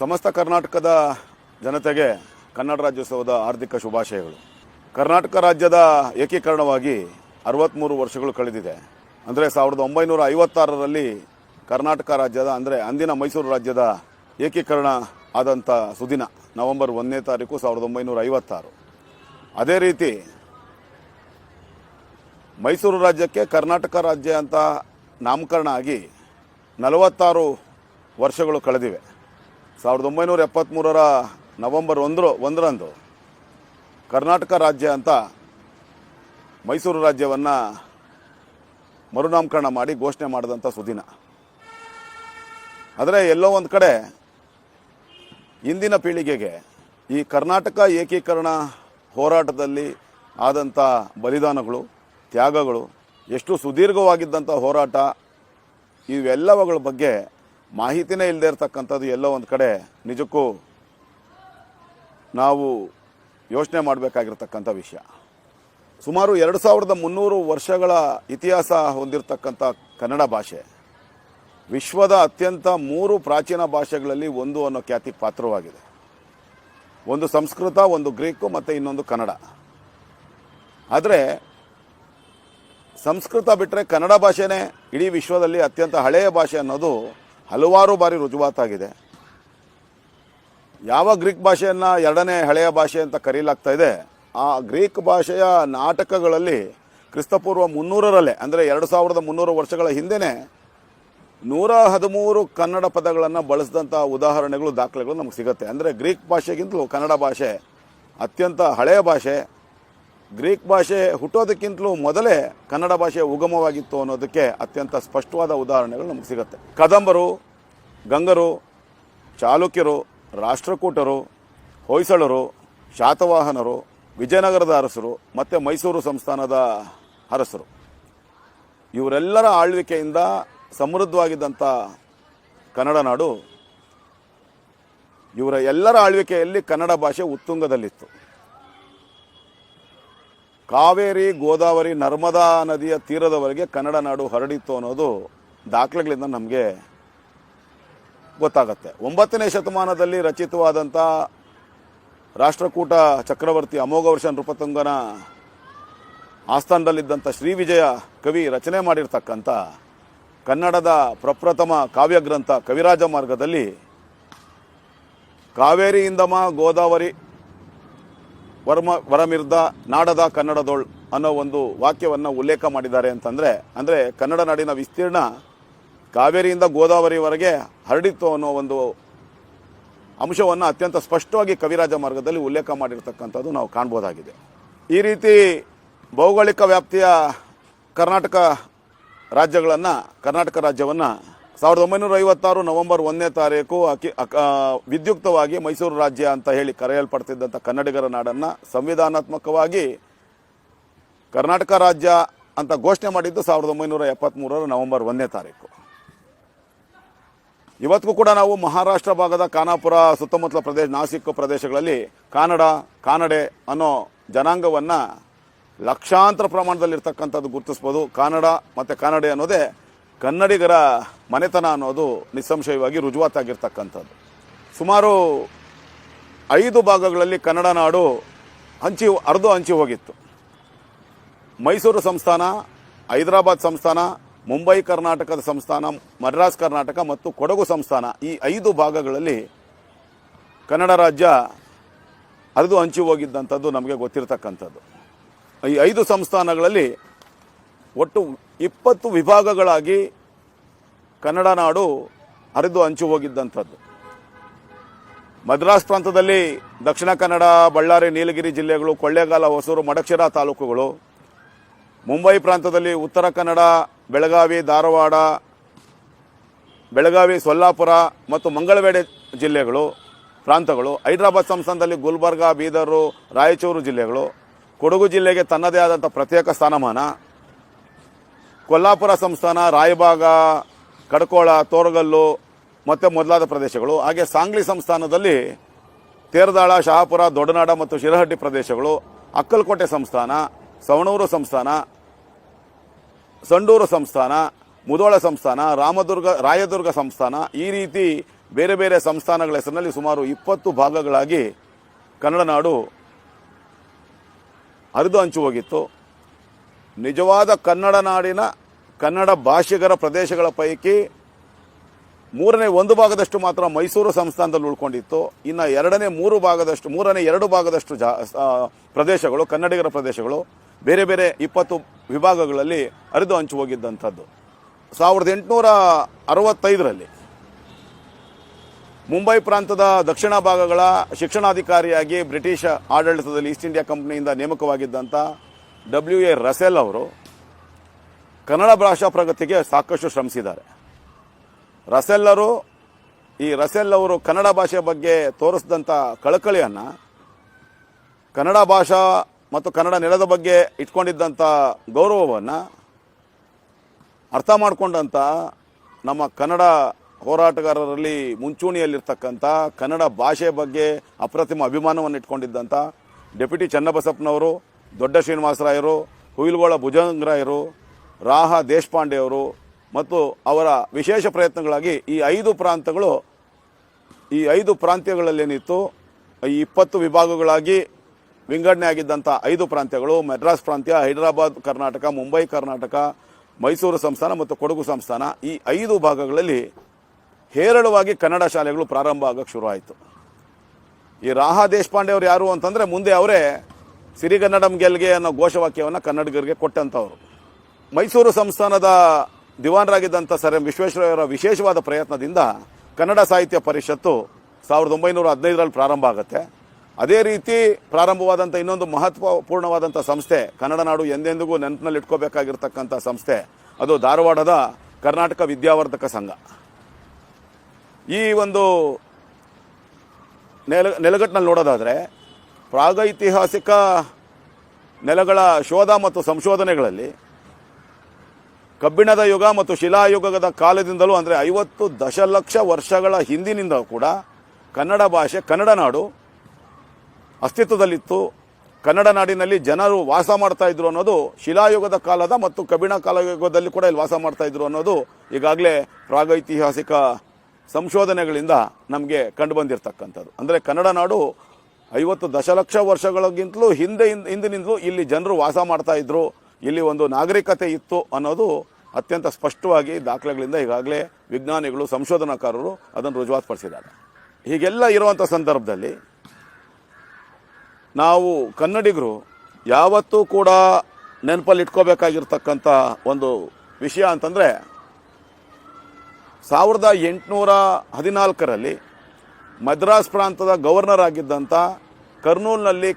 ಸಮಸ್ತ ಕರ್ನಾಟಕದ ಜನತೆಗೆ ಕನ್ನಡ ರಾಜ್ಯೋತ್ಸವದ ಹಾರ್ದಿಕ ಶುಭಾಶಯಗಳು. ಕರ್ನಾಟಕ ರಾಜ್ಯದ ಏಕೀಕರಣವಾಗಿ 63 ವರ್ಷಗಳು ಕಳೆದಿದೆ. ಅಂದರೆ 1956ರಲ್ಲಿ ಕರ್ನಾಟಕ ರಾಜ್ಯದ ಅಂದರೆ ಅಂದಿನ ಮೈಸೂರು ರಾಜ್ಯದ ಏಕೀಕರಣ ಆದಂಥ ಸುದಿನ ನವೆಂಬರ್ 1ನೇ ತಾರೀಕು 1956. ಅದೇ ರೀತಿ ಮೈಸೂರು ರಾಜ್ಯಕ್ಕೆ ಕರ್ನಾಟಕ ರಾಜ್ಯ ಅಂತ ನಾಮಕರಣ ಆಗಿ 46 ವರ್ಷಗಳು ಕಳೆದಿವೆ. 1973ರ ನವೆಂಬರ್ 1ರಂದು ಕರ್ನಾಟಕ ರಾಜ್ಯ ಅಂತ ಮೈಸೂರು ರಾಜ್ಯವನ್ನು ಮರುನಾಮಕರಣ ಮಾಡಿ ಘೋಷಣೆ ಮಾಡಿದಂಥ ಸುದಿನ. ಆದರೆ ಎಲ್ಲೋ ಒಂದು ಕಡೆ ಇಂದಿನ ಪೀಳಿಗೆಗೆ ಈ ಕರ್ನಾಟಕ ಏಕೀಕರಣ ಹೋರಾಟದಲ್ಲಿ ಆದಂಥ ಬಲಿದಾನಗಳು, ತ್ಯಾಗಗಳು, ಎಷ್ಟು ಸುದೀರ್ಘವಾಗಿದ್ದಂಥ ಹೋರಾಟ, ಇವೆಲ್ಲವುಗಳ ಬಗ್ಗೆ ಮಾಹಿತಿನೇ ಇಲ್ಲದೆ ಇರತಕ್ಕಂಥದ್ದು ಎಲ್ಲೋ ಒಂದು ಕಡೆ ನಿಜಕ್ಕೂ ನಾವು ಯೋಚನೆ ಮಾಡಬೇಕಾಗಿರ್ತಕ್ಕಂಥ ವಿಷಯ. ಸುಮಾರು 2300 ವರ್ಷಗಳ ಇತಿಹಾಸ ಹೊಂದಿರತಕ್ಕಂಥ ಕನ್ನಡ ಭಾಷೆ ವಿಶ್ವದ ಅತ್ಯಂತ 3 ಪ್ರಾಚೀನ ಭಾಷೆಗಳಲ್ಲಿ ಒಂದು ಅನ್ನೋ ಖ್ಯಾತಿಗೆ ಪಾತ್ರವಾಗಿದೆ. ಒಂದು ಸಂಸ್ಕೃತ, ಒಂದು ಗ್ರೀಕು ಮತ್ತು ಇನ್ನೊಂದು ಕನ್ನಡ. ಆದರೆ ಸಂಸ್ಕೃತ ಬಿಟ್ಟರೆ ಕನ್ನಡ ಭಾಷೆನೇ ಇಡೀ ವಿಶ್ವದಲ್ಲಿ ಅತ್ಯಂತ ಹಳೆಯ ಭಾಷೆ ಅನ್ನೋದು ಹಲವಾರು ಬಾರಿ ರುಜುವಾತಾಗಿದೆ. ಯಾವ ಗ್ರೀಕ್ ಭಾಷೆಯನ್ನು 2ನೇ ಹಳೆಯ ಭಾಷೆ ಅಂತ ಕರೆಯಲಾಗ್ತಾ ಇದೆ, ಆ ಗ್ರೀಕ್ ಭಾಷೆಯ ನಾಟಕಗಳಲ್ಲಿ ಕ್ರಿಸ್ತಪೂರ್ವ 300ರಲ್ಲೇ ಅಂದರೆ 2300 ವರ್ಷಗಳ ಹಿಂದೆಯೇ 113 ಕನ್ನಡ ಪದಗಳನ್ನು ಬಳಸಿದಂಥ ಉದಾಹರಣೆಗಳು, ದಾಖಲೆಗಳು ನಮಗೆ ಸಿಗುತ್ತೆ. ಅಂದರೆ ಗ್ರೀಕ್ ಭಾಷೆಗಿಂತಲೂ ಕನ್ನಡ ಭಾಷೆ ಅತ್ಯಂತ ಹಳೆಯ ಭಾಷೆ. ಗ್ರೀಕ್ ಭಾಷೆ ಹುಟ್ಟೋದಕ್ಕಿಂತಲೂ ಮೊದಲೇ ಕನ್ನಡ ಭಾಷೆ ಉಗಮವಾಗಿತ್ತು ಅನ್ನೋದಕ್ಕೆ ಅತ್ಯಂತ ಸ್ಪಷ್ಟವಾದ ಉದಾಹರಣೆಗಳು ನಮಗೆ ಸಿಗುತ್ತೆ. ಕದಂಬರು, ಗಂಗರು, ಚಾಲುಕ್ಯರು, ರಾಷ್ಟ್ರಕೂಟರು, ಹೊಯ್ಸಳರು, ಶಾತವಾಹನರು, ವಿಜಯನಗರದ ಅರಸರು ಮತ್ತು ಮೈಸೂರು ಸಂಸ್ಥಾನದ ಅರಸರು, ಇವರೆಲ್ಲರ ಆಳ್ವಿಕೆಯಿಂದ ಸಮೃದ್ಧವಾಗಿದ್ದಂಥ ಕನ್ನಡ ನಾಡು, ಇವರ ಎಲ್ಲರ ಆಳ್ವಿಕೆಯಲ್ಲಿ ಕನ್ನಡ ಭಾಷೆ ಉತ್ತುಂಗದಲ್ಲಿತ್ತು. ಕಾವೇರಿ, ಗೋದಾವರಿ, ನರ್ಮದಾ ನದಿಯ ತೀರದವರೆಗೆ ಕನ್ನಡ ನಾಡು ಹರಡಿತ್ತು ಅನ್ನೋದು ದಾಖಲೆಗಳಿಂದ ನಮಗೆ ಗೊತ್ತಾಗತ್ತೆ. 9ನೇ ಶತಮಾನದಲ್ಲಿ ರಚಿತವಾದಂಥ ರಾಷ್ಟ್ರಕೂಟ ಚಕ್ರವರ್ತಿ ಅಮೋಘವರ್ಷ ನೃಪತುಂಗನ ಆಸ್ಥಾನದಲ್ಲಿದ್ದಂಥ ಶ್ರೀ ವಿಜಯ ಕವಿ ರಚನೆ ಮಾಡಿರ್ತಕ್ಕಂಥ ಕನ್ನಡದ ಪ್ರಪ್ರಥಮ ಕಾವ್ಯಗ್ರಂಥ ಕವಿರಾಜ ಮಾರ್ಗದಲ್ಲಿ ಕಾವೇರಿಯಿಂದಮ ಗೋದಾವರಿ ವರಮಿರ್ದ ನಾಡದ ಕನ್ನಡದೋಳ್ ಅನ್ನೋ ಒಂದು ವಾಕ್ಯವನ್ನು ಉಲ್ಲೇಖ ಮಾಡಿದ್ದಾರೆ ಅಂತಂದರೆ, ಅಂದರೆ ಕನ್ನಡ ನಾಡಿನ ವಿಸ್ತೀರ್ಣ ಕಾವೇರಿಯಿಂದ ಗೋದಾವರಿವರೆಗೆ ಹರಡಿತ್ತು ಅನ್ನೋ ಒಂದು ಅಂಶವನ್ನು ಅತ್ಯಂತ ಸ್ಪಷ್ಟವಾಗಿ ಕವಿರಾಜ ಮಾರ್ಗದಲ್ಲಿ ಉಲ್ಲೇಖ ಮಾಡಿರ್ತಕ್ಕಂಥದ್ದು ನಾವು ಕಾಣ್ಬೋದಾಗಿದೆ. ಈ ರೀತಿ ಭೌಗೋಳಿಕ ವ್ಯಾಪ್ತಿಯ ಕರ್ನಾಟಕ ರಾಜ್ಯವನ್ನು 1956 ನವೆಂಬರ್ 1ನೇ ತಾರೀಕು ವಿದ್ಯುಕ್ತವಾಗಿ ಮೈಸೂರು ರಾಜ್ಯ ಅಂತ ಹೇಳಿ ಕರೆಯಲ್ಪಡ್ತಿದ್ದಂಥ ಕನ್ನಡಿಗರ ನಾಡನ್ನು ಸಂವಿಧಾನಾತ್ಮಕವಾಗಿ ಕರ್ನಾಟಕ ರಾಜ್ಯ ಅಂತ ಘೋಷಣೆ ಮಾಡಿದ್ದು 1973 ನವೆಂಬರ್ 1ನೇ ತಾರೀಕು. ಇವತ್ತಿಗೂ ಕೂಡ ನಾವು ಮಹಾರಾಷ್ಟ್ರ ಭಾಗದ ಖಾನಾಪುರ ಸುತ್ತಮುತ್ತಲ ಪ್ರದೇಶ, ನಾಸಿಕ್ ಪ್ರದೇಶಗಳಲ್ಲಿ ಕಾನಡೆ ಅನ್ನೋ ಜನಾಂಗವನ್ನು ಲಕ್ಷಾಂತರ ಪ್ರಮಾಣದಲ್ಲಿರ್ತಕ್ಕಂಥದ್ದು ಗುರುತಿಸ್ಬೋದು. ಕಾನಡ ಮತ್ತು ಕಾನಡೆ ಅನ್ನೋದೇ ಕನ್ನಡಿಗರ ಮನೆತನ ಅನ್ನೋದು ನಿಸ್ಸಂಶಯವಾಗಿ ರುಜುವಾತಾಗಿರ್ತಕ್ಕಂಥದ್ದು. ಸುಮಾರು 5 ಭಾಗಗಳಲ್ಲಿ ಕನ್ನಡ ನಾಡು ಹಂಚಿ ಹೋಗಿತ್ತು. ಮೈಸೂರು ಸಂಸ್ಥಾನ, ಹೈದರಾಬಾದ್ ಸಂಸ್ಥಾನ, ಮುಂಬೈ ಕರ್ನಾಟಕದ ಸಂಸ್ಥಾನ, ಮದ್ರಾಸ್ ಕರ್ನಾಟಕ ಮತ್ತು ಕೊಡಗು ಸಂಸ್ಥಾನ, ಈ 5 ಭಾಗಗಳಲ್ಲಿ ಕನ್ನಡ ರಾಜ್ಯ ಹಂಚಿ ಹೋಗಿದ್ದಂಥದ್ದು ನಮಗೆ ಗೊತ್ತಿರತಕ್ಕಂಥದ್ದು. ಈ 5 ಸಂಸ್ಥಾನಗಳಲ್ಲಿ ಒಟ್ಟು 20 ವಿಭಾಗಗಳಾಗಿ ಕನ್ನಡ ನಾಡು ಹಂಚಿ ಹೋಗಿದ್ದಂಥದ್ದು. ಮದ್ರಾಸ್ ಪ್ರಾಂತದಲ್ಲಿ ದಕ್ಷಿಣ ಕನ್ನಡ, ಬಳ್ಳಾರಿ, ನೀಲಗಿರಿ ಜಿಲ್ಲೆಗಳು, ಕೊಳ್ಳೇಗಾಲ, ಹೊಸೂರು, ಮಡಕ್ಷಿರಾ ತಾಲೂಕುಗಳು. ಮುಂಬೈ ಪ್ರಾಂತದಲ್ಲಿ ಉತ್ತರ ಕನ್ನಡ, ಬೆಳಗಾವಿ, ಧಾರವಾಡ, ಸೊಲ್ಲಾಪುರ ಮತ್ತು ಮಂಗಳವೇಡೆ ಜಿಲ್ಲೆಗಳು, ಪ್ರಾಂತಗಳು. ಹೈದರಾಬಾದ್ ಸಂಸ್ಥಾನದಲ್ಲಿ ಗುಲ್ಬರ್ಗ, ಬೀದರು, ರಾಯಚೂರು ಜಿಲ್ಲೆಗಳು. ಕೊಡಗು ಜಿಲ್ಲೆಗೆ ತನ್ನದೇ ಆದಂಥ ಪ್ರತ್ಯೇಕ ಸ್ಥಾನಮಾನ. ಕೊಲ್ಲಾಪುರ ಸಂಸ್ಥಾನ, ರಾಯಬಾಗ, ಕಡಕೋಳ, ತೋರಗಲ್ಲು ಮತ್ತು ಮೊದಲಾದ ಪ್ರದೇಶಗಳು. ಹಾಗೆ ಸಾಂಗ್ಲಿ ಸಂಸ್ಥಾನದಲ್ಲಿ ತೇರದಾಳ, ಶಹಾಪುರ, ದೊಡ್ಡನಾಡ ಮತ್ತು ಶಿರಹಟ್ಟಿ ಪ್ರದೇಶಗಳು. ಅಕ್ಕಲಕೋಟೆ ಸಂಸ್ಥಾನ, ಸವಣೂರು ಸಂಸ್ಥಾನ, ಸಂಡೂರು ಸಂಸ್ಥಾನ, ಮುಧೋಳ ಸಂಸ್ಥಾನ, ರಾಯದುರ್ಗ ಸಂಸ್ಥಾನ, ಈ ರೀತಿ ಬೇರೆ ಬೇರೆ ಸಂಸ್ಥಾನಗಳ ಹೆಸರಿನಲ್ಲಿ ಸುಮಾರು 20 ಭಾಗಗಳಾಗಿ ಕನ್ನಡ ನಾಡು ಹರಿದು ಹಂಚು ಹೋಗಿತ್ತು. ನಿಜವಾದ ಕನ್ನಡ ನಾಡಿನ ಕನ್ನಡ ಭಾಷಿಗರ ಪ್ರದೇಶಗಳ ಪೈಕಿ 1/3 ಭಾಗದಷ್ಟು ಮಾತ್ರ ಮೈಸೂರು ಸಂಸ್ಥಾನದಲ್ಲಿ ಉಳ್ಕೊಂಡಿತ್ತು. ಇನ್ನು 2 ಭಾಗದಷ್ಟು ಪ್ರದೇಶಗಳು ಕನ್ನಡಿಗರ ಪ್ರದೇಶಗಳು ಬೇರೆ ಬೇರೆ 20 ವಿಭಾಗಗಳಲ್ಲಿ ಹರಿದು ಹಂಚು ಹೋಗಿದ್ದಂಥದ್ದು. 1865ರಲ್ಲಿ ಮುಂಬೈ ಪ್ರಾಂತದ ದಕ್ಷಿಣ ಭಾಗಗಳ ಶಿಕ್ಷಣಾಧಿಕಾರಿಯಾಗಿ ಬ್ರಿಟಿಷ್ ಆಡಳಿತದಲ್ಲಿ ಈಸ್ಟ್ ಇಂಡಿಯಾ ಕಂಪನಿಯಿಂದ ನೇಮಕವಾಗಿದ್ದಂಥ WA ರಸೆಲ್ ಅವರು ಕನ್ನಡ ಭಾಷಾ ಪ್ರಗತಿಗೆ ಸಾಕಷ್ಟು ಶ್ರಮಿಸಿದ್ದಾರೆ. ರಸೆಲ್ ಅವರು ಕನ್ನಡ ಭಾಷೆ ಬಗ್ಗೆ ತೋರಿಸಿದಂಥ ಕಳಕಳಿಯನ್ನು, ಕನ್ನಡ ಭಾಷಾ ಮತ್ತು ಕನ್ನಡ ನೆಲದ ಬಗ್ಗೆ ಇಟ್ಕೊಂಡಿದ್ದಂಥ ಗೌರವವನ್ನು ಅರ್ಥ ಮಾಡಿಕೊಂಡಂಥ ನಮ್ಮ ಕನ್ನಡ ಹೋರಾಟಗಾರರಲ್ಲಿ ಮುಂಚೂಣಿಯಲ್ಲಿರ್ತಕ್ಕಂಥ ಕನ್ನಡ ಭಾಷೆ ಬಗ್ಗೆ ಅಪ್ರತಿಮ ಅಭಿಮಾನವನ್ನು ಇಟ್ಕೊಂಡಿದ್ದಂಥ ಡೆಪ್ಯೂಟಿ ಚನ್ನಬಸಪ್ಪನವರು, ದೊಡ್ಡ ಶ್ರೀನಿವಾಸರಾಯರು, ಹುಯಿಲ್ಗೋಳ ಭುಜಂಗರಾಯರು, ರಾಹ ದೇಶಪಾಂಡೆಯವರು ಮತ್ತು ಅವರ ವಿಶೇಷ ಪ್ರಯತ್ನಗಳಾಗಿ ಈ 5 ಪ್ರಾಂತ್ಯಗಳಲ್ಲೇನಿತ್ತು, ಈ 20 ವಿಭಾಗಗಳಾಗಿ ವಿಂಗಡಣೆ ಆಗಿದ್ದಂಥ 5 ಪ್ರಾಂತ್ಯಗಳು ಮದ್ರಾಸ್ ಪ್ರಾಂತ್ಯ, ಹೈದರಾಬಾದ್ ಕರ್ನಾಟಕ, ಮುಂಬೈ ಕರ್ನಾಟಕ, ಮೈಸೂರು ಸಂಸ್ಥಾನ ಮತ್ತು ಕೊಡಗು ಸಂಸ್ಥಾನ, ಈ 5 ಭಾಗಗಳಲ್ಲಿ ಹೇರಳವಾಗಿ ಕನ್ನಡ ಶಾಲೆಗಳು ಪ್ರಾರಂಭ ಆಗಕ್ಕೆ ಶುರುವಾಯಿತು. ಈ ರಾಹ ದೇಶಪಾಂಡೆ ಅವರು ಯಾರು ಅಂತಂದರೆ ಮುಂದೆ ಅವರೇ ಸಿರಿಗನ್ನಡಂ ಗೆಲ್ಗೆ ಅನ್ನೋ ಘೋಷವಾಕ್ಯವನ್ನು ಕನ್ನಡಿಗರಿಗೆ ಕೊಟ್ಟಂಥವ್ರು. ಮೈಸೂರು ಸಂಸ್ಥಾನದ ದಿವಾನರಾಗಿದ್ದಂಥ ಸರ್ ಎಂ ವಿಶ್ವೇಶ್ವರಯ್ಯರ ವಿಶೇಷವಾದ ಪ್ರಯತ್ನದಿಂದ ಕನ್ನಡ ಸಾಹಿತ್ಯ ಪರಿಷತ್ತು 1915ರಲ್ಲಿ ಪ್ರಾರಂಭ ಆಗುತ್ತೆ. ಅದೇ ರೀತಿ ಪ್ರಾರಂಭವಾದಂಥ ಇನ್ನೊಂದು ಮಹತ್ವಪೂರ್ಣವಾದಂಥ ಸಂಸ್ಥೆ, ಕನ್ನಡ ನಾಡು ಎಂದೆಂದಿಗೂ ನೆನಪಿನಲ್ಲಿ ಇಟ್ಕೋಬೇಕಾಗಿರ್ತಕ್ಕಂಥ ಸಂಸ್ಥೆ, ಅದು ಧಾರವಾಡದ ಕರ್ನಾಟಕ ವಿದ್ಯಾವರ್ಧಕ ಸಂಘ. ಈ ಒಂದು ನೆಲಗಟ್ಟಿನಲ್ಲಿ ನೋಡೋದಾದರೆ ಪ್ರಾಗೈತಿಹಾಸಿಕ ನೆಲಗಳ ಶೋಧ ಮತ್ತು ಸಂಶೋಧನೆಗಳಲ್ಲಿ ಕಬ್ಬಿಣದ ಯುಗ ಮತ್ತು ಶಿಲಾಯುಗದ ಕಾಲದಿಂದಲೂ ಅಂದರೆ 50 ದಶಲಕ್ಷ ವರ್ಷಗಳ ಹಿಂದಿನಿಂದ ಕೂಡ ಕನ್ನಡ ಭಾಷೆ, ಕನ್ನಡ ನಾಡು ಅಸ್ತಿತ್ವದಲ್ಲಿತ್ತು. ಕನ್ನಡ ನಾಡಿನಲ್ಲಿ ಜನರು ವಾಸ ಮಾಡ್ತಾ ಇದ್ರು ಅನ್ನೋದು ಶಿಲಾಯುಗದ ಕಾಲದ ಮತ್ತು ಕಬ್ಬಿಣ ಕಾಲಯುಗದಲ್ಲಿ ಕೂಡ ಇಲ್ಲಿ ವಾಸ ಮಾಡ್ತಾ ಇದ್ರು ಅನ್ನೋದು ಈಗಾಗಲೇ ಪ್ರಾಗೈತಿಹಾಸಿಕ ಸಂಶೋಧನೆಗಳಿಂದ ನಮಗೆ ಕಂಡು ಬಂದಿರತಕ್ಕಂಥದ್ದು. ಅಂದರೆ ಕನ್ನಡ ನಾಡು 50 ದಶಲಕ್ಷ ವರ್ಷಗಳಿಗಿಂತಲೂ ಹಿಂದಿನಿಂದಲೂ ಇಲ್ಲಿ ಜನರು ವಾಸ ಮಾಡ್ತಾ ಇದ್ರು, ಇಲ್ಲಿ ಒಂದು ನಾಗರಿಕತೆ ಇತ್ತು ಅನ್ನೋದು ಅತ್ಯಂತ ಸ್ಪಷ್ಟವಾಗಿ ದಾಖಲೆಗಳಿಂದ ಈಗಾಗಲೇ ವಿಜ್ಞಾನಿಗಳು, ಸಂಶೋಧನಾಕಾರರು ಅದನ್ನು ರುಜುವಾತುಪಡಿಸಿದ್ದಾರೆ. ಹೀಗೆಲ್ಲ ಇರುವಂಥ ಸಂದರ್ಭದಲ್ಲಿ ನಾವು ಕನ್ನಡಿಗರು ಯಾವತ್ತೂ ಕೂಡ ನೆನಪಲ್ಲಿ ಇಟ್ಕೋಬೇಕಾಗಿರ್ತಕ್ಕಂಥ ಒಂದು ವಿಷಯ ಅಂತಂದರೆ 1814ರಲ್ಲಿ ಮದ್ರಾಸ್ ಪ್ರಾಂತದ ಗವರ್ನರ್ ಆಗಿದ್ದಂಥ, ಕರ್ನೂಲ್ನಲ್ಲಿ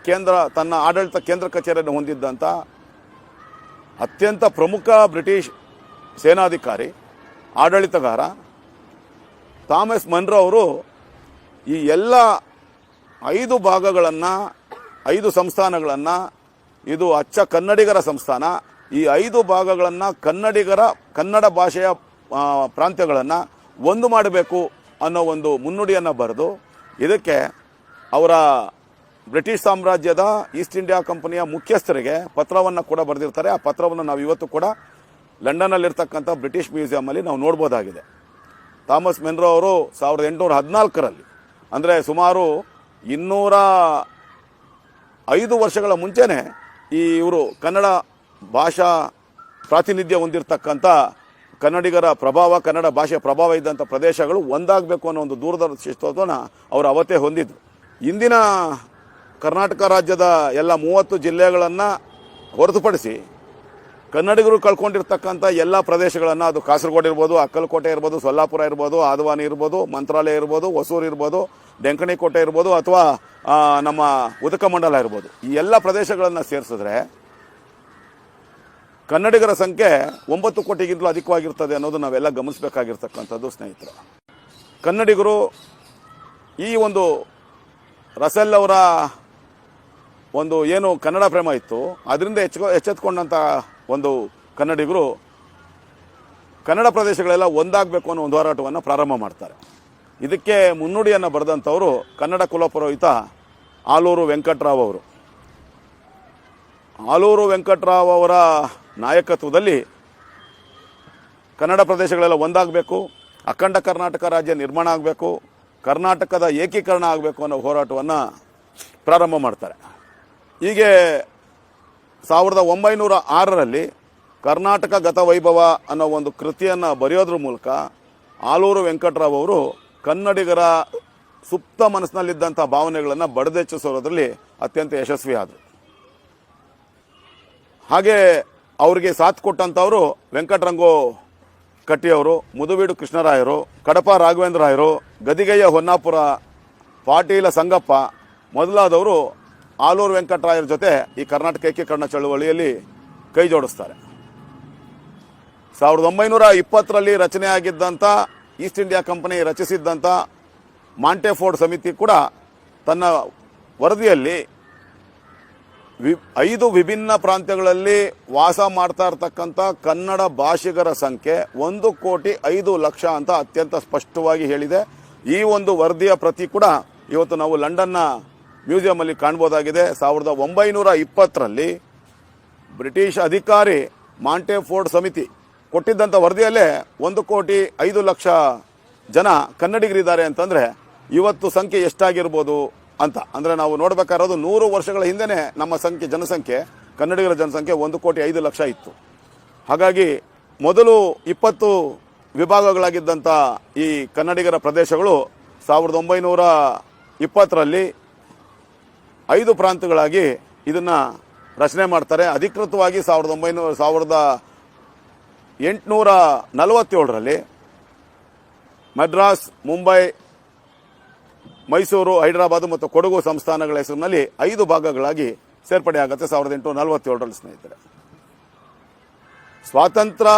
ತನ್ನ ಆಡಳಿತ ಕೇಂದ್ರ ಕಚೇರಿಯನ್ನು ಹೊಂದಿದ್ದಂಥ ಅತ್ಯಂತ ಪ್ರಮುಖ ಬ್ರಿಟಿಷ್ ಸೇನಾಧಿಕಾರಿ, ಆಡಳಿತಗಾರ ಥಾಮಸ್ ಮನ್ರೋ ಅವರು ಈ ಎಲ್ಲ 5 ಭಾಗಗಳನ್ನು, 5 ಸಂಸ್ಥಾನಗಳನ್ನು, ಇದು ಅಚ್ಚ ಕನ್ನಡಿಗರ ಸಂಸ್ಥಾನ, ಈ 5 ಭಾಗಗಳನ್ನು ಕನ್ನಡ ಭಾಷೆಯ ಪ್ರಾಂತ್ಯಗಳನ್ನು ಒಂದು ಮಾಡಬೇಕು ಅನ್ನೋ ಒಂದು ಮುನ್ನುಡಿಯನ್ನು ಬರೆದು ಇದಕ್ಕೆ ಅವರ ಬ್ರಿಟಿಷ್ ಸಾಮ್ರಾಜ್ಯದ ಈಸ್ಟ್ ಇಂಡಿಯಾ ಕಂಪನಿಯ ಮುಖ್ಯಸ್ಥರಿಗೆ ಪತ್ರವನ್ನು ಕೂಡ ಬರೆದಿರ್ತಾರೆ. ಆ ಪತ್ರವನ್ನು ನಾವು ಇವತ್ತು ಕೂಡ ಲಂಡನ್ನಲ್ಲಿರ್ತಕ್ಕಂಥ ಬ್ರಿಟಿಷ್ ಮ್ಯೂಸಿಯಮಲ್ಲಿ ನಾವು ನೋಡ್ಬೋದಾಗಿದೆ. ಥಾಮಸ್ ಮೆನ್ರೋ ಅವರು 1814ರಲ್ಲಿ ಅಂದರೆ ಸುಮಾರು 205 ವರ್ಷಗಳ ಮುಂಚೆನೇ ಇವರು ಕನ್ನಡ ಭಾಷಾ ಪ್ರಾತಿನಿಧ್ಯ ಹೊಂದಿರತಕ್ಕಂಥ ಕನ್ನಡಿಗರ ಪ್ರಭಾವ, ಕನ್ನಡ ಭಾಷೆಯ ಪ್ರಭಾವ ಇದ್ದಂಥ ಪ್ರದೇಶಗಳು ಒಂದಾಗಬೇಕು ಅನ್ನೋ ಒಂದು ದೂರದರ್ಶಿತ್ವವನ್ನು ಅವರು ಅವತ್ತೇ ಹೊಂದಿದ್ರು. ಇಂದಿನ ಕರ್ನಾಟಕ ರಾಜ್ಯದ ಎಲ್ಲ 30 ಜಿಲ್ಲೆಗಳನ್ನು ಹೊರತುಪಡಿಸಿ ಕನ್ನಡಿಗರು ಕಳ್ಕೊಂಡಿರ್ತಕ್ಕಂಥ ಎಲ್ಲ ಪ್ರದೇಶಗಳನ್ನು, ಅದು ಕಾಸರಗೋಡು ಇರ್ಬೋದು, ಅಕ್ಕಲಕೋಟೆ ಇರ್ಬೋದು, ಸೊಲ್ಲಾಪುರ ಇರ್ಬೋದು, ಆದವಾನಿ ಇರ್ಬೋದು, ಮಂತ್ರಾಲಯ ಇರ್ಬೋದು, ಹೊಸೂರು ಇರ್ಬೋದು, ಡೆಂಕಣಿ ಕೋಟೆ ಇರ್ಬೋದು, ಅಥವಾ ನಮ್ಮ ಉದಕಮಂಡಲ ಇರ್ಬೋದು, ಈ ಎಲ್ಲ ಪ್ರದೇಶಗಳನ್ನು ಸೇರಿಸಿದ್ರೆ ಕನ್ನಡಿಗರ ಸಂಖ್ಯೆ 9 ಕೋಟಿಗಿಂತಲೂ ಅಧಿಕವಾಗಿರ್ತದೆ ಅನ್ನೋದು ನಾವೆಲ್ಲ ಗಮನಿಸಬೇಕಾಗಿರ್ತಕ್ಕಂಥದ್ದು ಸ್ನೇಹಿತರೆ. ಕನ್ನಡಿಗರು ಈ ಒಂದು ರಸೆಲ್ ಅವರ ಒಂದು ಏನು ಕನ್ನಡ ಪ್ರೇಮ ಇತ್ತು ಅದರಿಂದ ಎಚ್ಚೆತ್ಕೊಂಡಂಥ ಒಂದು ಕನ್ನಡಿಗರು ಕನ್ನಡ ಪ್ರದೇಶಗಳೆಲ್ಲ ಒಂದಾಗಬೇಕು ಅನ್ನೋ ಒಂದು ಹೋರಾಟವನ್ನು ಪ್ರಾರಂಭ ಮಾಡ್ತಾರೆ. ಇದಕ್ಕೆ ಮುನ್ನುಡಿಯನ್ನು ಬರೆದಂಥವರು ಕನ್ನಡ ಕುಲಪುರೋಹಿತ ಆಲೂರು ವೆಂಕಟರಾವ್ ಅವರು. ಆಲೂರು ವೆಂಕಟರಾವ್ ಅವರ ನಾಯಕತ್ವದಲ್ಲಿ ಕನ್ನಡ ಪ್ರದೇಶಗಳೆಲ್ಲ ಒಂದಾಗಬೇಕು, ಅಖಂಡ ಕರ್ನಾಟಕ ರಾಜ್ಯ ನಿರ್ಮಾಣ ಆಗಬೇಕು, ಕರ್ನಾಟಕದ ಏಕೀಕರಣ ಆಗಬೇಕು ಅನ್ನೋ ಹೋರಾಟವನ್ನು ಪ್ರಾರಂಭ ಮಾಡ್ತಾರೆ. ಹೀಗೆ 1906ರಲ್ಲಿ ಕರ್ನಾಟಕ ಗತವೈಭವ ಅನ್ನೋ ಒಂದು ಕೃತಿಯನ್ನು ಬರೆಯೋದ್ರ ಮೂಲಕ ಆಲೂರು ವೆಂಕಟರಾವ್ ಅವರು ಕನ್ನಡಿಗರ ಸುಪ್ತ ಮನಸ್ಸಿನಲ್ಲಿದ್ದಂಥ ಭಾವನೆಗಳನ್ನು ಬಡಿದೆಚ್ಚಿಸೋದ್ರಲ್ಲಿ ಅತ್ಯಂತ ಯಶಸ್ವಿ ಆದರು. ಹಾಗೆ ಅವರಿಗೆ ಸಾಥ್ ಕೊಟ್ಟಂಥವರು ವೆಂಕಟರಂಗೋ ಕಟ್ಟಿಯವರು, ಮುದುವೀಡು ಕೃಷ್ಣರಾಯರು, ಕಡಪ ರಾಘವೇಂದ್ರ ರಾಯರು, ಗದಿಗೆಯ ಹೊನ್ನಾಪುರ, ಪಾಟೀಲ ಸಂಗಪ್ಪ ಮೊದಲಾದವರು ಆಲೂರು ವೆಂಕಟರಾಯರ ಜೊತೆ ಈ ಕರ್ನಾಟಕ ಏಕೀಕರಣ ಚಳವಳಿಯಲ್ಲಿ ಕೈ ಜೋಡಿಸ್ತಾರೆ. 1920ರಲ್ಲಿ ರಚನೆಯಾಗಿದ್ದಂಥ ಈಸ್ಟ್ ಇಂಡಿಯಾ ಕಂಪನಿ ರಚಿಸಿದ್ದಂಥ ಮಾಂಟೆಫೋರ್ಡ್ ಸಮಿತಿ ಕೂಡ ತನ್ನ ವರದಿಯಲ್ಲಿ 5 ವಿಭಿನ್ನ ಪ್ರಾಂತ್ಯಗಳಲ್ಲಿ ವಾಸ ಮಾಡ್ತಾ ಇರತಕ್ಕಂಥ ಕನ್ನಡ ಭಾಷಿಗರ ಸಂಖ್ಯೆ 1,05,00,000 ಅಂತ ಅತ್ಯಂತ ಸ್ಪಷ್ಟವಾಗಿ ಹೇಳಿದೆ. ಈ ಒಂದು ವರದಿಯ ಪ್ರತಿ ಕೂಡ ಇವತ್ತು ನಾವು ಲಂಡನ್ನ ಮ್ಯೂಸಿಯಂಲ್ಲಿ ಕಾಣ್ಬೋದಾಗಿದೆ. 1920ರಲ್ಲಿ ಬ್ರಿಟಿಷ್ ಅಧಿಕಾರಿ ಮಾಂಟೆಫೋರ್ಡ್ ಸಮಿತಿ ಕೊಟ್ಟಿದ್ದಂಥ ವರದಿಯಲ್ಲೇ 1,05,00,000 ಜನ ಕನ್ನಡಿಗರಿದ್ದಾರೆ ಅಂತಂದರೆ ಇವತ್ತು ಸಂಖ್ಯೆ ಎಷ್ಟಾಗಿರ್ಬೋದು ಅಂತ ಅಂದರೆ ನಾವು ನೋಡಬೇಕಾಗಿರೋದು 100 ವರ್ಷಗಳ ಹಿಂದೆನೇ ನಮ್ಮ ಜನಸಂಖ್ಯೆ ಕನ್ನಡಿಗರ ಜನಸಂಖ್ಯೆ 1,05,00,000 ಇತ್ತು. ಹಾಗಾಗಿ ಮೊದಲು 20 ವಿಭಾಗಗಳಾಗಿದ್ದಂಥ ಈ ಕನ್ನಡಿಗರ ಪ್ರದೇಶಗಳು 1920ರಲ್ಲಿ 5 ಪ್ರಾಂತ್ಯಗಳಾಗಿ ಇದನ್ನು ರಚನೆ ಮಾಡ್ತಾರೆ. ಅಧಿಕೃತವಾಗಿ 1847ರಲ್ಲಿ ಮದ್ರಾಸ್, ಮುಂಬೈ, ಮೈಸೂರು, ಹೈದರಾಬಾದ್ ಮತ್ತು ಕೊಡಗು ಸಂಸ್ಥಾನಗಳ ಹೆಸರಿನಲ್ಲಿ 5 ಭಾಗಗಳಾಗಿ ಸೇರ್ಪಡೆಯಾಗುತ್ತೆ 1847ರಲ್ಲಿ. ಸ್ನೇಹಿತರೆ, ಸ್ವಾತಂತ್ರ್ಯ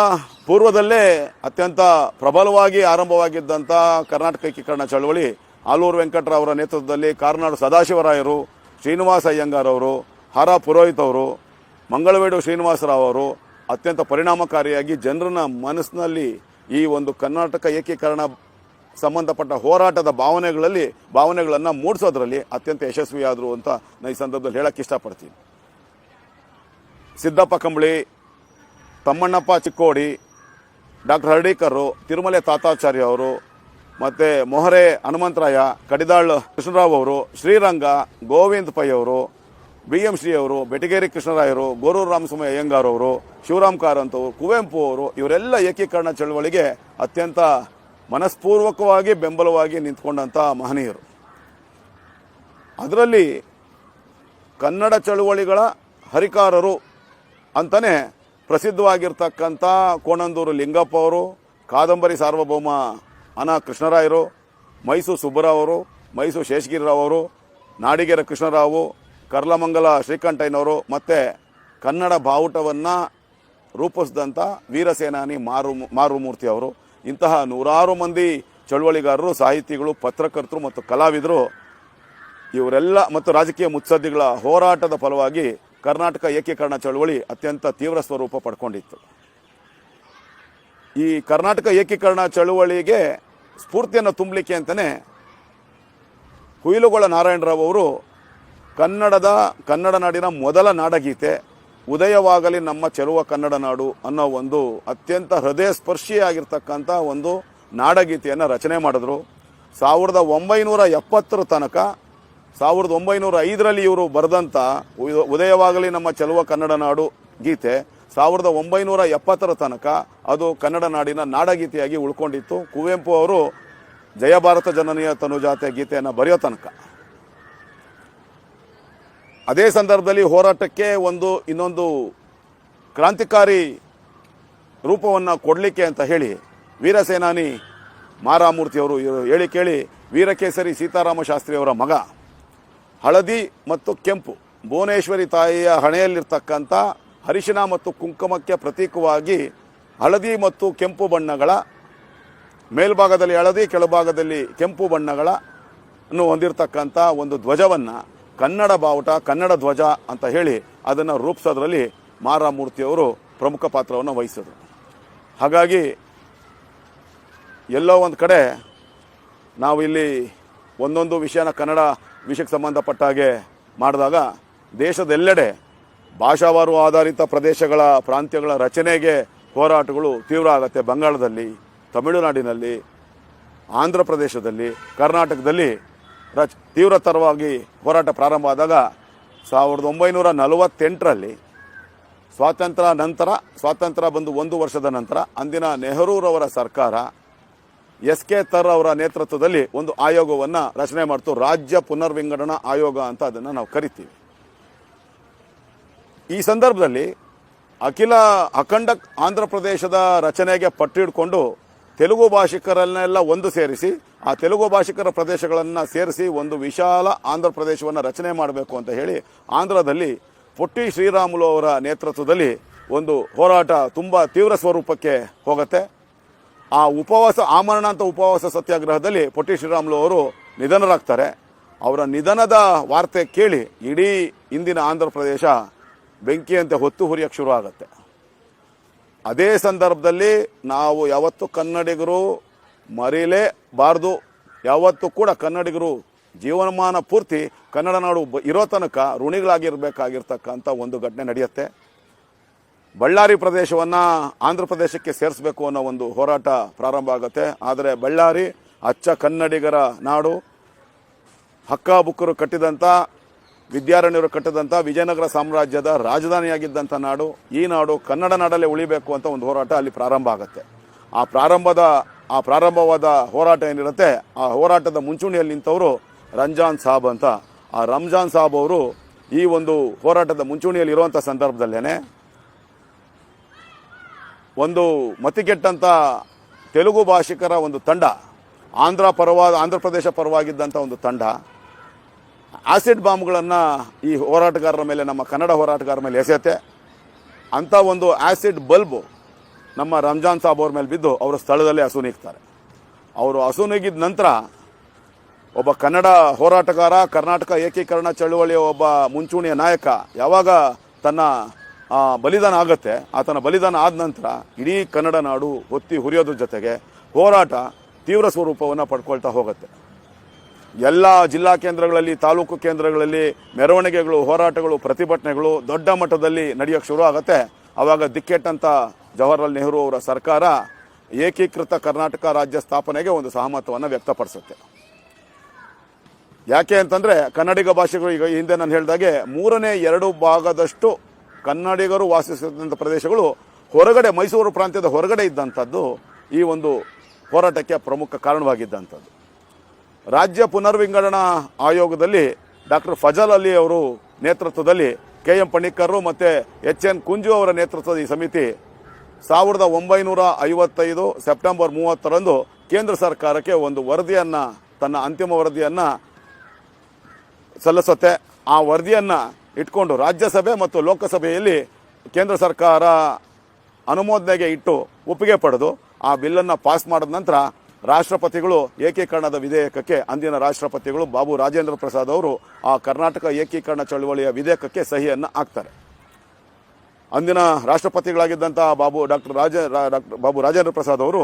ಪೂರ್ವದಲ್ಲೇ ಅತ್ಯಂತ ಪ್ರಬಲವಾಗಿ ಆರಂಭವಾಗಿದ್ದಂಥ ಕರ್ನಾಟಕ ಏಕೀಕರಣ ಚಳವಳಿ ಆಲೂರು ವೆಂಕಟರಾವ್ ಅವರ ನೇತೃತ್ವದಲ್ಲಿ ಕಾರ್ನಾಡು ಸದಾಶಿವರಾಯರು, ಶ್ರೀನಿವಾಸ ಅಯ್ಯಂಗಾರ್ ಅವರು, ಹರ ಪುರೋಹಿತ್ ಅವರು, ಮಂಗಳವೇಡು ಶ್ರೀನಿವಾಸರಾವ್ ಅವರು ಅತ್ಯಂತ ಪರಿಣಾಮಕಾರಿಯಾಗಿ ಜನರನ್ನ ಮನಸ್ಸಿನಲ್ಲಿ ಈ ಒಂದು ಕರ್ನಾಟಕ ಏಕೀಕರಣ ಸಂಬಂಧಪಟ್ಟ ಹೋರಾಟದ ಭಾವನೆಗಳನ್ನು ಮೂಡಿಸೋದ್ರಲ್ಲಿ ಅತ್ಯಂತ ಯಶಸ್ವಿಯಾದರು ಅಂತ ನಾನು ಈ ಸಂದರ್ಭದಲ್ಲಿ ಹೇಳಕ್ಕೆ ಇಷ್ಟಪಡ್ತೀನಿ. ಸಿದ್ದಪ್ಪ ಕಂಬಳಿ, ತಮ್ಮಣ್ಣಪ್ಪ ಚಿಕ್ಕೋಡಿ, ಡಾಕ್ಟರ್ ಹರ್ಡೀಕರ್, ತಿರುಮಲೆ ತಾತಾಚಾರ್ಯ ಅವರು, ಮತ್ತು ಮೊಹರೆ ಹನುಮಂತರಾಯ, ಕಡಿದಾಳ್ ಕೃಷ್ಣರಾವ್ ಅವರು, ಶ್ರೀರಂಗ, ಗೋವಿಂದ್ ಪೈ ಅವರು, BM ಶ್ರೀ ಅವರು, ಬೆಟಗೇರಿ ಕೃಷ್ಣರಾಯರು, ಗೋರೂರು ರಾಮಸ್ವಾಮಿ ಅಯ್ಯಂಗಾರ್ ಅವರು, ಶಿವರಾಮ್ ಕಾರಂತ್ ಅವರು, ಕುವೆಂಪು ಅವರು ಇವರೆಲ್ಲ ಏಕೀಕರಣ ಚಳವಳಿಗೆ ಅತ್ಯಂತ ಮನಸ್ಪೂರ್ವಕವಾಗಿ ಬೆಂಬಲವಾಗಿ ನಿಂತ್ಕೊಂಡಂಥ ಮಹನೀಯರು. ಅದರಲ್ಲಿ ಕನ್ನಡ ಚಳವಳಿಗಳ ಹರಿಕಾರರು ಅಂತಲೇ ಪ್ರಸಿದ್ಧವಾಗಿರ್ತಕ್ಕಂಥ ಕೋಣಂದೂರು ಲಿಂಗಪ್ಪ ಅವರು, ಕಾದಂಬರಿ ಸಾರ್ವಭೌಮ ಅನ ಕೃಷ್ಣರಾಯರು, ಮೈಸೂರು ಸುಬ್ಬರಾವ್ ಅವರು, ಮೈಸೂರು ಶೇಷಗಿರಿರಾವ್ ಅವರು, ನಾಡಿಗೆರ ಕೃಷ್ಣರಾವು, ಕರ್ಲಮಂಗಲ ಶ್ರೀಕಂಠಯ್ಯನವರು ಮತ್ತು ಕನ್ನಡ ಬಾವುಟವನ್ನು ರೂಪಿಸಿದಂಥ ವೀರಸೇನಾನಿ ಮಾರುಮೂರ್ತಿ ಅವರು, ಇಂತಹ ನೂರಾರು ಮಂದಿ ಚಳವಳಿಗಾರರು, ಸಾಹಿತಿಗಳು, ಪತ್ರಕರ್ತರು ಮತ್ತು ಕಲಾವಿದರು ಇವರೆಲ್ಲ ಮತ್ತು ರಾಜಕೀಯ ಮುತ್ಸದ್ದಿಗಳ ಹೋರಾಟದ ಫಲವಾಗಿ ಕರ್ನಾಟಕ ಏಕೀಕರಣ ಚಳವಳಿ ಅತ್ಯಂತ ತೀವ್ರ ಸ್ವರೂಪ ಪಡ್ಕೊಂಡಿತ್ತು. ಈ ಕರ್ನಾಟಕ ಏಕೀಕರಣ ಚಳವಳಿಗೆ ಸ್ಫೂರ್ತಿಯನ್ನು ತುಂಬಲಿಕ್ಕೆ ಅಂತಲೇ ಹುಯಿಲುಗೊಳ ನಾರಾಯಣರಾವ್ ಅವರು ಕನ್ನಡ ನಾಡಿನ ಮೊದಲ ನಾಡಗೀತೆ ಉದಯವಾಗಲಿ ನಮ್ಮ ಚೆಲುವ ಕನ್ನಡ ನಾಡು ಅನ್ನೋ ಒಂದು ಅತ್ಯಂತ ಹೃದಯ ಸ್ಪರ್ಶಿಯಾಗಿರ್ತಕ್ಕಂಥ ಒಂದು ನಾಡಗೀತೆಯನ್ನು ರಚನೆ ಮಾಡಿದ್ರು. 1970 ತನಕ 1905ರಲ್ಲಿ ಇವರು ಬರೆದಂಥ ಉದಯವಾಗಲಿ ನಮ್ಮ ಚೆಲುವ ಕನ್ನಡ ನಾಡು ಗೀತೆ 1970 ತನಕ ಅದು ಕನ್ನಡ ನಾಡಿನ ನಾಡಗೀತೆಯಾಗಿ ಉಳ್ಕೊಂಡಿತ್ತು. ಕುವೆಂಪು ಅವರು ಜಯ ಭಾರತ ಜನನಿಯ ತನುಜಾತೆ ಗೀತೆಯನ್ನು ಬರೆಯೋ ತನಕ. ಅದೇ ಸಂದರ್ಭದಲ್ಲಿ ಹೋರಾಟಕ್ಕೆ ಇನ್ನೊಂದು ಕ್ರಾಂತಿಕಾರಿ ರೂಪವನ್ನು ಕೊಡಲಿಕ್ಕೆ ಅಂತ ಹೇಳಿ ವೀರಸೇನಾನಿ ಮಾರಾಮೂರ್ತಿಯವರು ಹೇಳಿ ಕೇಳಿ ವೀರಕೇಸರಿ ಸೀತಾರಾಮ ಶಾಸ್ತ್ರಿಯವರ ಮಗ ಹಳದಿ ಮತ್ತು ಕೆಂಪು ಭುವನೇಶ್ವರಿ ತಾಯಿಯ ಹಣೆಯಲ್ಲಿರ್ತಕ್ಕಂಥ ಅರಿಶಿನ ಮತ್ತು ಕುಂಕುಮಕ್ಕೆ ಪ್ರತೀಕವಾಗಿ ಹಳದಿ ಮತ್ತು ಕೆಂಪು ಬಣ್ಣಗಳ ಮೇಲ್ಭಾಗದಲ್ಲಿ ಹಳದಿ, ಕೆಳಭಾಗದಲ್ಲಿ ಕೆಂಪು ಬಣ್ಣಗಳನ್ನು ಹೊಂದಿರತಕ್ಕಂಥ ಒಂದು ಧ್ವಜವನ್ನು ಕನ್ನಡ ಬಾವುಟ, ಕನ್ನಡ ಧ್ವಜ ಅಂತ ಹೇಳಿ ಅದನ್ನು ರೂಪಿಸೋದ್ರಲ್ಲಿ ಮಾರಾಮೂರ್ತಿಯವರು ಪ್ರಮುಖ ಪಾತ್ರವನ್ನು ವಹಿಸಿದರು. ಹಾಗಾಗಿ ಎಲ್ಲೋ ಒಂದು ಕಡೆ ನಾವು ಇಲ್ಲಿ ಒಂದೊಂದು ವಿಷಯನ ಕನ್ನಡ ವಿಷಯಕ್ಕೆ ಸಂಬಂಧಪಟ್ಟ ಹಾಗೆ ಮಾಡಿದಾಗ ದೇಶದೆಲ್ಲೆಡೆ ಭಾಷಾವಾರು ಆಧಾರಿತ ಪ್ರದೇಶಗಳ ಪ್ರಾಂತ್ಯಗಳ ರಚನೆಗೆ ಹೋರಾಟಗಳು ತೀವ್ರ ಆಗುತ್ತೆ. ಬಂಗಾಳದಲ್ಲಿ, ತಮಿಳುನಾಡಿನಲ್ಲಿ, ಆಂಧ್ರ ಪ್ರದೇಶದಲ್ಲಿ, ಕರ್ನಾಟಕದಲ್ಲಿ ತೀವ್ರತರವಾಗಿ ಹೋರಾಟ ಪ್ರಾರಂಭ ಆದಾಗ 1948ರಲ್ಲಿ ಸ್ವಾತಂತ್ರ್ಯ ಬಂದು 1 ವರ್ಷದ ನಂತರ ಅಂದಿನ ನೆಹರೂರವರ ಸರ್ಕಾರ ಎಸ್.ಕೆ. ತರ್ ಅವರ ನೇತೃತ್ವದಲ್ಲಿ ಒಂದು ಆಯೋಗವನ್ನು ರಚನೆ ಮಾಡ್ತು. ರಾಜ್ಯ ಪುನರ್ವಿಂಗಡಣಾ ಆಯೋಗ ಅಂತ ಅದನ್ನು ನಾವು ಕರಿತೀವಿ. ಈ ಸಂದರ್ಭದಲ್ಲಿ ಅಖಂಡ ಆಂಧ್ರ ಪ್ರದೇಶದ ರಚನೆಗೆ ಪಟ್ಟಿಡ್ಕೊಂಡು ತೆಲುಗು ಭಾಷಿಕರನ್ನೆಲ್ಲ ಒಂದು ಸೇರಿಸಿ ಆ ತೆಲುಗು ಭಾಷಿಕರ ಪ್ರದೇಶಗಳನ್ನು ಸೇರಿಸಿ ಒಂದು ವಿಶಾಲ ಆಂಧ್ರ ಪ್ರದೇಶವನ್ನು ರಚನೆ ಮಾಡಬೇಕು ಅಂತ ಹೇಳಿ ಆಂಧ್ರದಲ್ಲಿ ಪೊಟ್ಟಿ ಶ್ರೀರಾಮುಲು ಅವರ ನೇತೃತ್ವದಲ್ಲಿ ಒಂದು ಹೋರಾಟ ತುಂಬ ತೀವ್ರ ಸ್ವರೂಪಕ್ಕೆ ಹೋಗುತ್ತೆ. ಆ ಆಮರಣಾಂತ ಉಪವಾಸ ಸತ್ಯಾಗ್ರಹದಲ್ಲಿ ಪೊಟ್ಟಿ ಶ್ರೀರಾಮುಲು ಅವರು ನಿಧನರಾಗ್ತಾರೆ. ಅವರ ನಿಧನದ ವಾರ್ತೆ ಕೇಳಿ ಇಡೀ ಇಂದಿನ ಆಂಧ್ರ ಪ್ರದೇಶ ಬೆಂಕಿಯಂತೆ ಹೊತ್ತು ಹುರಿಯಕ್ಕೆ ಶುರು ಆಗುತ್ತೆ. ಅದೇ ಸಂದರ್ಭದಲ್ಲಿ ನಾವು ಯಾವತ್ತು ಕನ್ನಡಿಗರು ಮರೀಲೇಬಾರ್ದು, ಯಾವತ್ತೂ ಕೂಡ ಕನ್ನಡಿಗರು ಜೀವನಮಾನ ಪೂರ್ತಿ ಕನ್ನಡ ನಾಡು ಇರೋ ತನಕ ಋಣಿಗಳಾಗಿರಬೇಕಾಗಿರ್ತಕ್ಕಂಥ ಒಂದು ಘಟನೆ ನಡೆಯುತ್ತೆ. ಬಳ್ಳಾರಿ ಪ್ರದೇಶವನ್ನು ಆಂಧ್ರ ಪ್ರದೇಶಕ್ಕೆ ಸೇರಿಸಬೇಕು ಅನ್ನೋ ಒಂದು ಹೋರಾಟ ಪ್ರಾರಂಭ ಆಗುತ್ತೆ. ಆದರೆ ಬಳ್ಳಾರಿ ಅಚ್ಚ ಕನ್ನಡಿಗರ ನಾಡು, ಹಕ್ಕಾಬುಕ್ಕರು ಕಟ್ಟಿದಂಥ, ವಿದ್ಯಾರಣ್ಯರು ಕಟ್ಟಿದಂಥ ವಿಜಯನಗರ ಸಾಮ್ರಾಜ್ಯದ ರಾಜಧಾನಿಯಾಗಿದ್ದಂಥ ನಾಡು. ಈ ನಾಡು ಕನ್ನಡ ನಾಡಲ್ಲೇ ಉಳಿಬೇಕು ಅಂತ ಒಂದು ಹೋರಾಟ ಅಲ್ಲಿ ಪ್ರಾರಂಭ ಆಗುತ್ತೆ. ಆ ಪ್ರಾರಂಭವಾದ ಹೋರಾಟ ಏನಿರುತ್ತೆ, ಆ ಹೋರಾಟದ ಮುಂಚೂಣಿಯಲ್ಲಿ ನಿಂತವರು ರಂಜಾನ್ ಸಾಬ್ ಅಂತ. ಆ ರಂಜಾನ್ ಸಾಬ್ ಅವರು ಈ ಒಂದು ಹೋರಾಟದ ಮುಂಚೂಣಿಯಲ್ಲಿ ಇರುವಂಥ ಸಂದರ್ಭದಲ್ಲೇ ಒಂದು ಮತಿಗೆಟ್ಟಂಥ ತೆಲುಗು ಭಾಷಿಕರ ಒಂದು ತಂಡ, ಆಂಧ್ರ ಪ್ರದೇಶ ಪರವಾಗಿದ್ದಂಥ ಒಂದು ತಂಡ ಆಸಿಡ್ ಬಾಂಬ್ಗಳನ್ನು ಈ ಹೋರಾಟಗಾರರ ಮೇಲೆ, ನಮ್ಮ ಕನ್ನಡ ಹೋರಾಟಗಾರರ ಮೇಲೆ ಎಸೆಯುತ್ತೆ. ಅಂಥ ಒಂದು ಆಸಿಡ್ ಬಲ್ಬು ನಮ್ಮ ರಂಜಾನ್ ಸಾಬ್ ಅವ್ರ ಮೇಲೆ ಬಿದ್ದು ಅವರು ಸ್ಥಳದಲ್ಲೇ ಅಸುನೀಗ್ತಾರೆ. ಅವರು ಅಸುನೀಗಿದ ನಂತರ ಒಬ್ಬ ಕನ್ನಡ ಹೋರಾಟಗಾರ, ಕರ್ನಾಟಕ ಏಕೀಕರಣ ಚಳುವಳಿಯ ಒಬ್ಬ ಮುಂಚೂಣಿಯ ನಾಯಕ ಯಾವಾಗ ತನ್ನ ಬಲಿದಾನ ಆಗುತ್ತೆ, ಆತನ ಬಲಿದಾನ ಆದ ನಂತರ ಇಡೀ ಕನ್ನಡ ನಾಡು ಹೊತ್ತಿ ಹುರಿಯೋದ್ರ ಜೊತೆಗೆ ಹೋರಾಟ ತೀವ್ರ ಸ್ವರೂಪವನ್ನು ಪಡ್ಕೊಳ್ತಾ ಹೋಗುತ್ತೆ. ಎಲ್ಲ ಜಿಲ್ಲಾ ಕೇಂದ್ರಗಳಲ್ಲಿ, ತಾಲೂಕು ಕೇಂದ್ರಗಳಲ್ಲಿ ಮೆರವಣಿಗೆಗಳು, ಹೋರಾಟಗಳು, ಪ್ರತಿಭಟನೆಗಳು ದೊಡ್ಡ ಮಟ್ಟದಲ್ಲಿ ನಡೆಯೋಕ್ಕೆ ಶುರು ಆಗುತ್ತೆ. ಆವಾಗ ದಿಕ್ಕೆಟ್ಟಂಥ ಜವಾಹರ್ಲಾಲ್ ನೆಹರು ಅವರ ಸರ್ಕಾರ ಏಕೀಕೃತ ಕರ್ನಾಟಕ ರಾಜ್ಯ ಸ್ಥಾಪನೆಗೆ ಒಂದು ಸಹಮತವನ್ನು ವ್ಯಕ್ತಪಡಿಸುತ್ತೆ. ಯಾಕೆ ಅಂತಂದರೆ ಕನ್ನಡಿಗ ಭಾಷೆಗಳು ಈಗ ಹಿಂದೆ ನಾನು ಹೇಳಿದಾಗೆ 2/3 ಭಾಗದಷ್ಟು ಕನ್ನಡಿಗರು ವಾಸಿಸುತ್ತಿದ್ದಂಥ ಪ್ರದೇಶಗಳು ಹೊರಗಡೆ, ಮೈಸೂರು ಪ್ರಾಂತ್ಯದ ಹೊರಗಡೆ ಇದ್ದಂಥದ್ದು ಈ ಒಂದು ಹೋರಾಟಕ್ಕೆ ಪ್ರಮುಖ ಕಾರಣವಾಗಿದ್ದಂಥದ್ದು. ರಾಜ್ಯ ಪುನರ್ವಿಂಗಡಣಾ ಆಯೋಗದಲ್ಲಿ ಡಾಕ್ಟರ್ ಫಜಲ್ ಅಲಿ ಅವರು ನೇತೃತ್ವದಲ್ಲಿ KM ಪಣಿಕ್ಕರ್ ಮತ್ತು HN ಕುಂಜು ಅವರ ನೇತೃತ್ವದ ಈ ಸಮಿತಿ 1955 ಸೆಪ್ಟೆಂಬರ್ 30ರಂದು ಕೇಂದ್ರ ಸರ್ಕಾರಕ್ಕೆ ಒಂದು ವರದಿಯನ್ನು, ತನ್ನ ಅಂತಿಮ ವರದಿಯನ್ನು ಸಲ್ಲಿಸುತ್ತೆ. ಆ ವರದಿಯನ್ನು ಇಟ್ಕೊಂಡು ರಾಜ್ಯಸಭೆ ಮತ್ತು ಲೋಕಸಭೆಯಲ್ಲಿ ಕೇಂದ್ರ ಸರ್ಕಾರ ಅನುಮೋದನೆಗೆ ಇಟ್ಟು ಒಪ್ಪಿಗೆ ಪಡೆದು ಆ ಬಿಲ್ಲನ್ನು ಪಾಸ್ ಮಾಡಿದ ನಂತರ ರಾಷ್ಟ್ರಪತಿಗಳು ಏಕೀಕರಣದ ವಿಧೇಯಕಕ್ಕೆ, ಅಂದಿನ ರಾಷ್ಟ್ರಪತಿಗಳು ಬಾಬು ರಾಜೇಂದ್ರ ಪ್ರಸಾದ್ ಅವರು ಆ ಕರ್ನಾಟಕ ಏಕೀಕರಣ ಚಳವಳಿಯ ವಿಧೇಯಕಕ್ಕೆ ಸಹಿಯನ್ನು ಹಾಕ್ತಾರೆ. ಅಂದಿನ ರಾಷ್ಟ್ರಪತಿಗಳಾಗಿದ್ದಂಥ ಡಾಕ್ಟರ್ ಬಾಬು ರಾಜೇಂದ್ರ ಪ್ರಸಾದ್ ಅವರು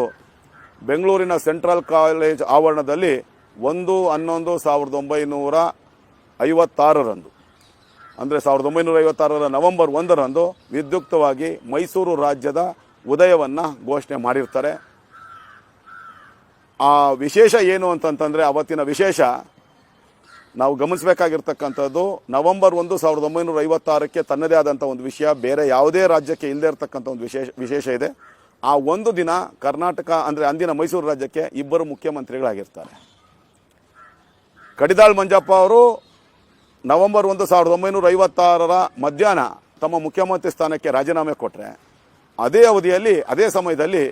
ಬೆಂಗಳೂರಿನ ಸೆಂಟ್ರಲ್ ಕಾಲೇಜ್ ಆವರಣದಲ್ಲಿ 1/11/1956 ಅಂದರೆ 1956 ನವೆಂಬರ್ 1ರಂದು ವಿದ್ಯುಕ್ತವಾಗಿ ಮೈಸೂರು ರಾಜ್ಯದ ಉದಯವನ್ನು ಘೋಷಣೆ ಮಾಡಿರ್ತಾರೆ. ಆ ವಿಶೇಷ ಏನು ಅಂತಂತಂದರೆ, ಅವತ್ತಿನ ವಿಶೇಷ ನಾವು ಗಮನಿಸಬೇಕಾಗಿರ್ತಕ್ಕಂಥದ್ದು, ನವೆಂಬರ್ 1, 1956ಕ್ಕೆ ತನ್ನದೇ ಆದಂಥ ಒಂದು ವಿಷಯ, ಬೇರೆ ಯಾವುದೇ ರಾಜ್ಯಕ್ಕೆ ಇಲ್ಲದೇ ಇರತಕ್ಕಂಥ ಒಂದು ವಿಶೇಷ ಇದೆ. ಆ ಒಂದು ದಿನ ಕರ್ನಾಟಕ ಅಂದರೆ ಅಂದಿನ ಮೈಸೂರು ರಾಜ್ಯಕ್ಕೆ 2 ಮುಖ್ಯಮಂತ್ರಿಗಳಾಗಿರ್ತಾರೆ. ಕಡಿದಾಳ್ ಮಂಜಪ್ಪ ಅವರು ನವೆಂಬರ್ 1, 1956 ಮಧ್ಯಾಹ್ನ ತಮ್ಮ ಮುಖ್ಯಮಂತ್ರಿ ಸ್ಥಾನಕ್ಕೆ ರಾಜೀನಾಮೆ ಕೊಟ್ಟರೆ, ಅದೇ ಅವಧಿಯಲ್ಲಿ, ಅದೇ ಸಮಯದಲ್ಲಿ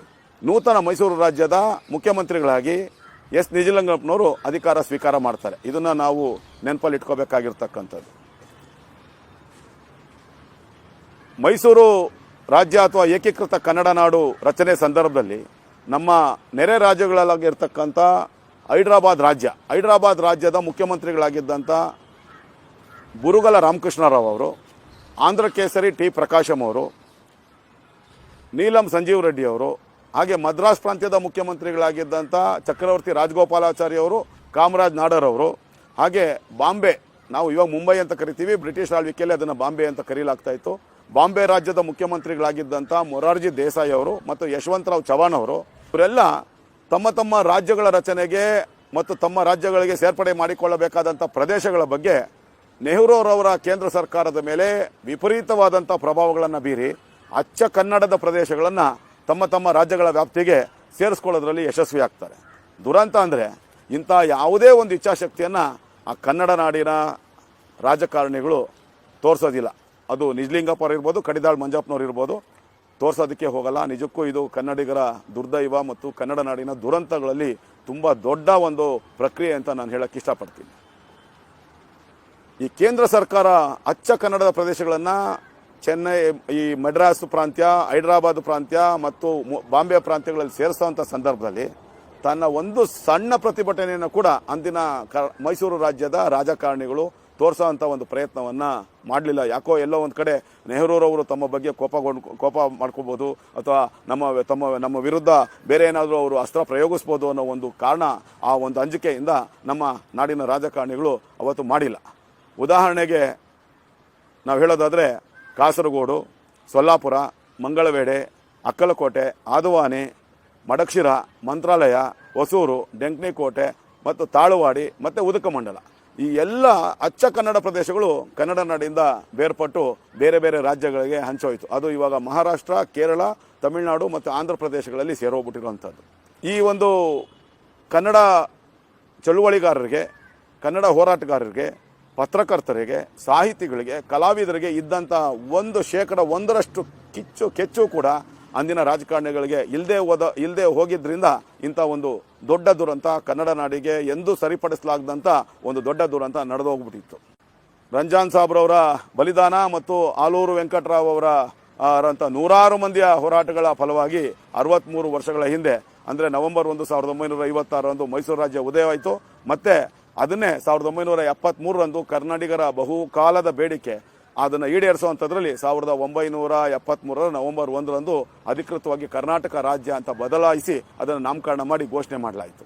ನೂತನ ಮೈಸೂರು ರಾಜ್ಯದ ಮುಖ್ಯಮಂತ್ರಿಗಳಾಗಿ ಎಸ್ ನಿಜಲಿಂಗಪ್ಪನವರು ಅಧಿಕಾರ ಸ್ವೀಕಾರ ಮಾಡ್ತಾರೆ. ಇದನ್ನು ನಾವು ನೆನಪಲ್ಲಿ ಇಟ್ಕೋಬೇಕಾಗಿರ್ತಕ್ಕಂಥದ್ದು. ಮೈಸೂರು ರಾಜ್ಯ ಅಥವಾ ಏಕೀಕೃತ ಕನ್ನಡ ನಾಡು ರಚನೆ ಸಂದರ್ಭದಲ್ಲಿ ನಮ್ಮ ನೆರೆ ರಾಜ್ಯಗಳಾಗಿರ್ತಕ್ಕಂಥ ಹೈದರಾಬಾದ್ ರಾಜ್ಯದ ಮುಖ್ಯಮಂತ್ರಿಗಳಾಗಿದ್ದಂಥ ಬುರುಗಲ ರಾಮಕೃಷ್ಣರಾವ್ ಅವರು, ಆಂಧ್ರ ಕೇಸರಿ ಟಿ ಪ್ರಕಾಶಂ ಅವರು, ನೀಲಂ ಸಂಜೀವ್ ರೆಡ್ಡಿ ಅವರು, ಹಾಗೆ ಮದ್ರಾಸ್ ಪ್ರಾಂತ್ಯದ ಮುಖ್ಯಮಂತ್ರಿಗಳಾಗಿದ್ದಂಥ ಚಕ್ರವರ್ತಿ ರಾಜಗೋಪಾಲಾಚಾರಿ ಅವರು, ಕಾಮರಾಜ್ ನಾಡರ್ ಅವರು, ಹಾಗೆ ಬಾಂಬೆ, ನಾವು ಇವಾಗ ಮುಂಬೈ ಅಂತ ಕರಿತೀವಿ, ಬ್ರಿಟಿಷ್ ಆಳ್ವಿಕೆಯಲ್ಲಿ ಅದನ್ನು ಬಾಂಬೆ ಅಂತ ಕರೀಲಾಗ್ತಾ ಇತ್ತು. ಬಾಂಬೆ ರಾಜ್ಯದ ಮುಖ್ಯಮಂತ್ರಿಗಳಾಗಿದ್ದಂಥ ಮೊರಾರ್ಜಿ ದೇಸಾಯಿ ಅವರು ಮತ್ತು ಯಶವಂತರಾವ್ ಚವಾಣ್ ಅವರು, ಇವರೆಲ್ಲ ತಮ್ಮ ತಮ್ಮ ರಾಜ್ಯಗಳ ರಚನೆಗೆ ಮತ್ತು ತಮ್ಮ ರಾಜ್ಯಗಳಿಗೆ ಸೇರ್ಪಡೆ ಮಾಡಿಕೊಳ್ಳಬೇಕಾದಂಥ ಪ್ರದೇಶಗಳ ಬಗ್ಗೆ ನೆಹರೂರವರ ಕೇಂದ್ರ ಸರ್ಕಾರದ ಮೇಲೆ ವಿಪರೀತವಾದಂಥ ಪ್ರಭಾವಗಳನ್ನು ಬೀರಿ ಅಚ್ಚ ಕನ್ನಡದ ಪ್ರದೇಶಗಳನ್ನು ತಮ್ಮ ತಮ್ಮ ರಾಜ್ಯಗಳ ವ್ಯಾಪ್ತಿಗೆ ಸೇರಿಸ್ಕೊಳ್ಳೋದ್ರಲ್ಲಿ ಯಶಸ್ವಿ ಆಗ್ತಾರೆ. ದುರಂತ ಅಂದರೆ ಇಂಥ ಯಾವುದೇ ಒಂದು ಇಚ್ಛಾಶಕ್ತಿಯನ್ನು ಆ ಕನ್ನಡ ನಾಡಿನ ರಾಜಕಾರಣಿಗಳು ತೋರಿಸೋದಿಲ್ಲ. ಅದು ನಿಜಲಿಂಗಪ್ಪರು ಇರ್ಬೋದು, ಕಡಿದಾಳ್ ಮಂಜಪ್ಪನವ್ರು ಇರ್ಬೋದು, ತೋರಿಸೋದಕ್ಕೆ ಹೋಗಲ್ಲ. ನಿಜಕ್ಕೂ ಇದು ಕನ್ನಡಿಗರ ದುರ್ದೈವ ಮತ್ತು ಕನ್ನಡ ನಾಡಿನ ದುರಂತಗಳಲ್ಲಿ ತುಂಬ ದೊಡ್ಡ ಒಂದು ಪ್ರಕ್ರಿಯೆ ಅಂತ ನಾನು ಹೇಳಕ್ಕೆ ಇಷ್ಟಪಡ್ತೀನಿ. ಈ ಕೇಂದ್ರ ಸರ್ಕಾರ ಅಚ್ಚ ಕನ್ನಡದ ಪ್ರದೇಶಗಳನ್ನು ಚೆನ್ನೈ, ಈ ಮಡ್ರಾಸ್ ಪ್ರಾಂತ್ಯ, ಹೈದರಾಬಾದ್ ಪ್ರಾಂತ್ಯ ಮತ್ತು ಬಾಂಬೆ ಪ್ರಾಂತ್ಯಗಳಲ್ಲಿ ಸೇರಿಸುವಂಥ ಸಂದರ್ಭದಲ್ಲಿ ತನ್ನ ಒಂದು ಸಣ್ಣ ಪ್ರತಿಭಟನೆಯನ್ನು ಕೂಡ ಅಂದಿನ ಮೈಸೂರು ರಾಜ್ಯದ ರಾಜಕಾರಣಿಗಳು ತೋರಿಸೋವಂಥ ಒಂದು ಪ್ರಯತ್ನವನ್ನು ಮಾಡಲಿಲ್ಲ. ಯಾಕೋ ಎಲ್ಲೋ ಒಂದು ಕಡೆ ನೆಹರೂರವರು ತಮ್ಮ ಬಗ್ಗೆ ಕೋಪ ಮಾಡ್ಕೋಬೋದು ಅಥವಾ ನಮ್ಮ ವಿರುದ್ಧ ಬೇರೆ ಏನಾದರೂ ಅವರು ಅಸ್ತ್ರ ಪ್ರಯೋಗಿಸ್ಬೋದು ಅನ್ನೋ ಒಂದು ಕಾರಣ, ಆ ಒಂದು ಅಂಜಿಕೆಯಿಂದ ನಮ್ಮ ನಾಡಿನ ರಾಜಕಾರಣಿಗಳು ಅವತ್ತು ಮಾಡಿಲ್ಲ. ಉದಾಹರಣೆಗೆ ನಾವು ಹೇಳೋದಾದರೆ ಕಾಸರಗೋಡು, ಸೊಲ್ಲಾಪುರ, ಮಂಗಳವೇಡೆ, ಅಕ್ಕಲಕೋಟೆ, ಆದುವಾನಿ, ಮಡಕ್ಷಿರ, ಮಂತ್ರಾಲಯ, ಹೊಸೂರು, ಡೆಂಕ್ನಿಕೋಟೆ ಮತ್ತು ತಾಳುವಾಡಿ ಮತ್ತು ಉದಕಮಂಡಲ, ಈ ಎಲ್ಲ ಅಚ್ಚ ಕನ್ನಡ ಪ್ರದೇಶಗಳು ಕನ್ನಡ ನಾಡಿಂದ ಬೇರ್ಪಟ್ಟು ಬೇರೆ ಬೇರೆ ರಾಜ್ಯಗಳಿಗೆ ಹಂಚೋಯಿತು. ಅದು ಇವಾಗ ಮಹಾರಾಷ್ಟ್ರ, ಕೇರಳ, ತಮಿಳುನಾಡು ಮತ್ತು ಆಂಧ್ರ ಪ್ರದೇಶಗಳಲ್ಲಿ ಸೇರೋಗ್ಬಿಟ್ಟಿರುವಂಥದ್ದು. ಈ ಒಂದು ಕನ್ನಡ ಚಳುವಳಿಗಾರರಿಗೆ, ಕನ್ನಡ ಹೋರಾಟಗಾರರಿಗೆ, ಪತ್ರಕರ್ತರಿಗೆ, ಸಾಹಿತಿಗಳಿಗೆ, ಕಲಾವಿದರಿಗೆ ಇದ್ದಂಥ 1% ಕೆಚ್ಚು ಕೂಡ ಅಂದಿನ ರಾಜಕಾರಣಿಗಳಿಗೆ ಇಲ್ಲದೆ ಹೋಗಿದ್ರಿಂದ ಇಂಥ ಒಂದು ದೊಡ್ಡ ದುರಂತ ಕನ್ನಡ ನಾಡಿಗೆ ಎಂದೂ ಸರಿಪಡಿಸಲಾಗದಂಥ ಒಂದು ದೊಡ್ಡ ದುರಂತ ನಡೆದೋಗ್ಬಿಟ್ಟಿತ್ತು. ರಂಜಾನ್ ಸಾಬ್ರವರ ಬಲಿದಾನ ಮತ್ತು ಆಲೂರು ವೆಂಕಟರಾವ್ ಅವರಂಥ ನೂರಾರು ಮಂದಿಯ ಹೋರಾಟಗಳ ಫಲವಾಗಿ 63 ವರ್ಷಗಳ ಹಿಂದೆ ಅಂದರೆ ನವೆಂಬರ್ 1, 1956ರಂದು ಮೈಸೂರು ರಾಜ್ಯ ಉದಯವಾಯಿತು. ಮತ್ತೆ ಅದನ್ನೇ 1973ರಂದು ಕನ್ನಡಿಗರ ಬಹುಕಾಲದ ಬೇಡಿಕೆ ಅದನ್ನು ಈಡೇರಿಸುವಂಥದ್ರಲ್ಲಿ 1973ರ ನವೆಂಬರ್ 1ರಂದು ಅಧಿಕೃತವಾಗಿ ಕರ್ನಾಟಕ ರಾಜ್ಯ ಅಂತ ಬದಲಾಯಿಸಿ ಅದನ್ನು ನಾಮಕರಣ ಮಾಡಿ ಘೋಷಣೆ ಮಾಡಲಾಯಿತು.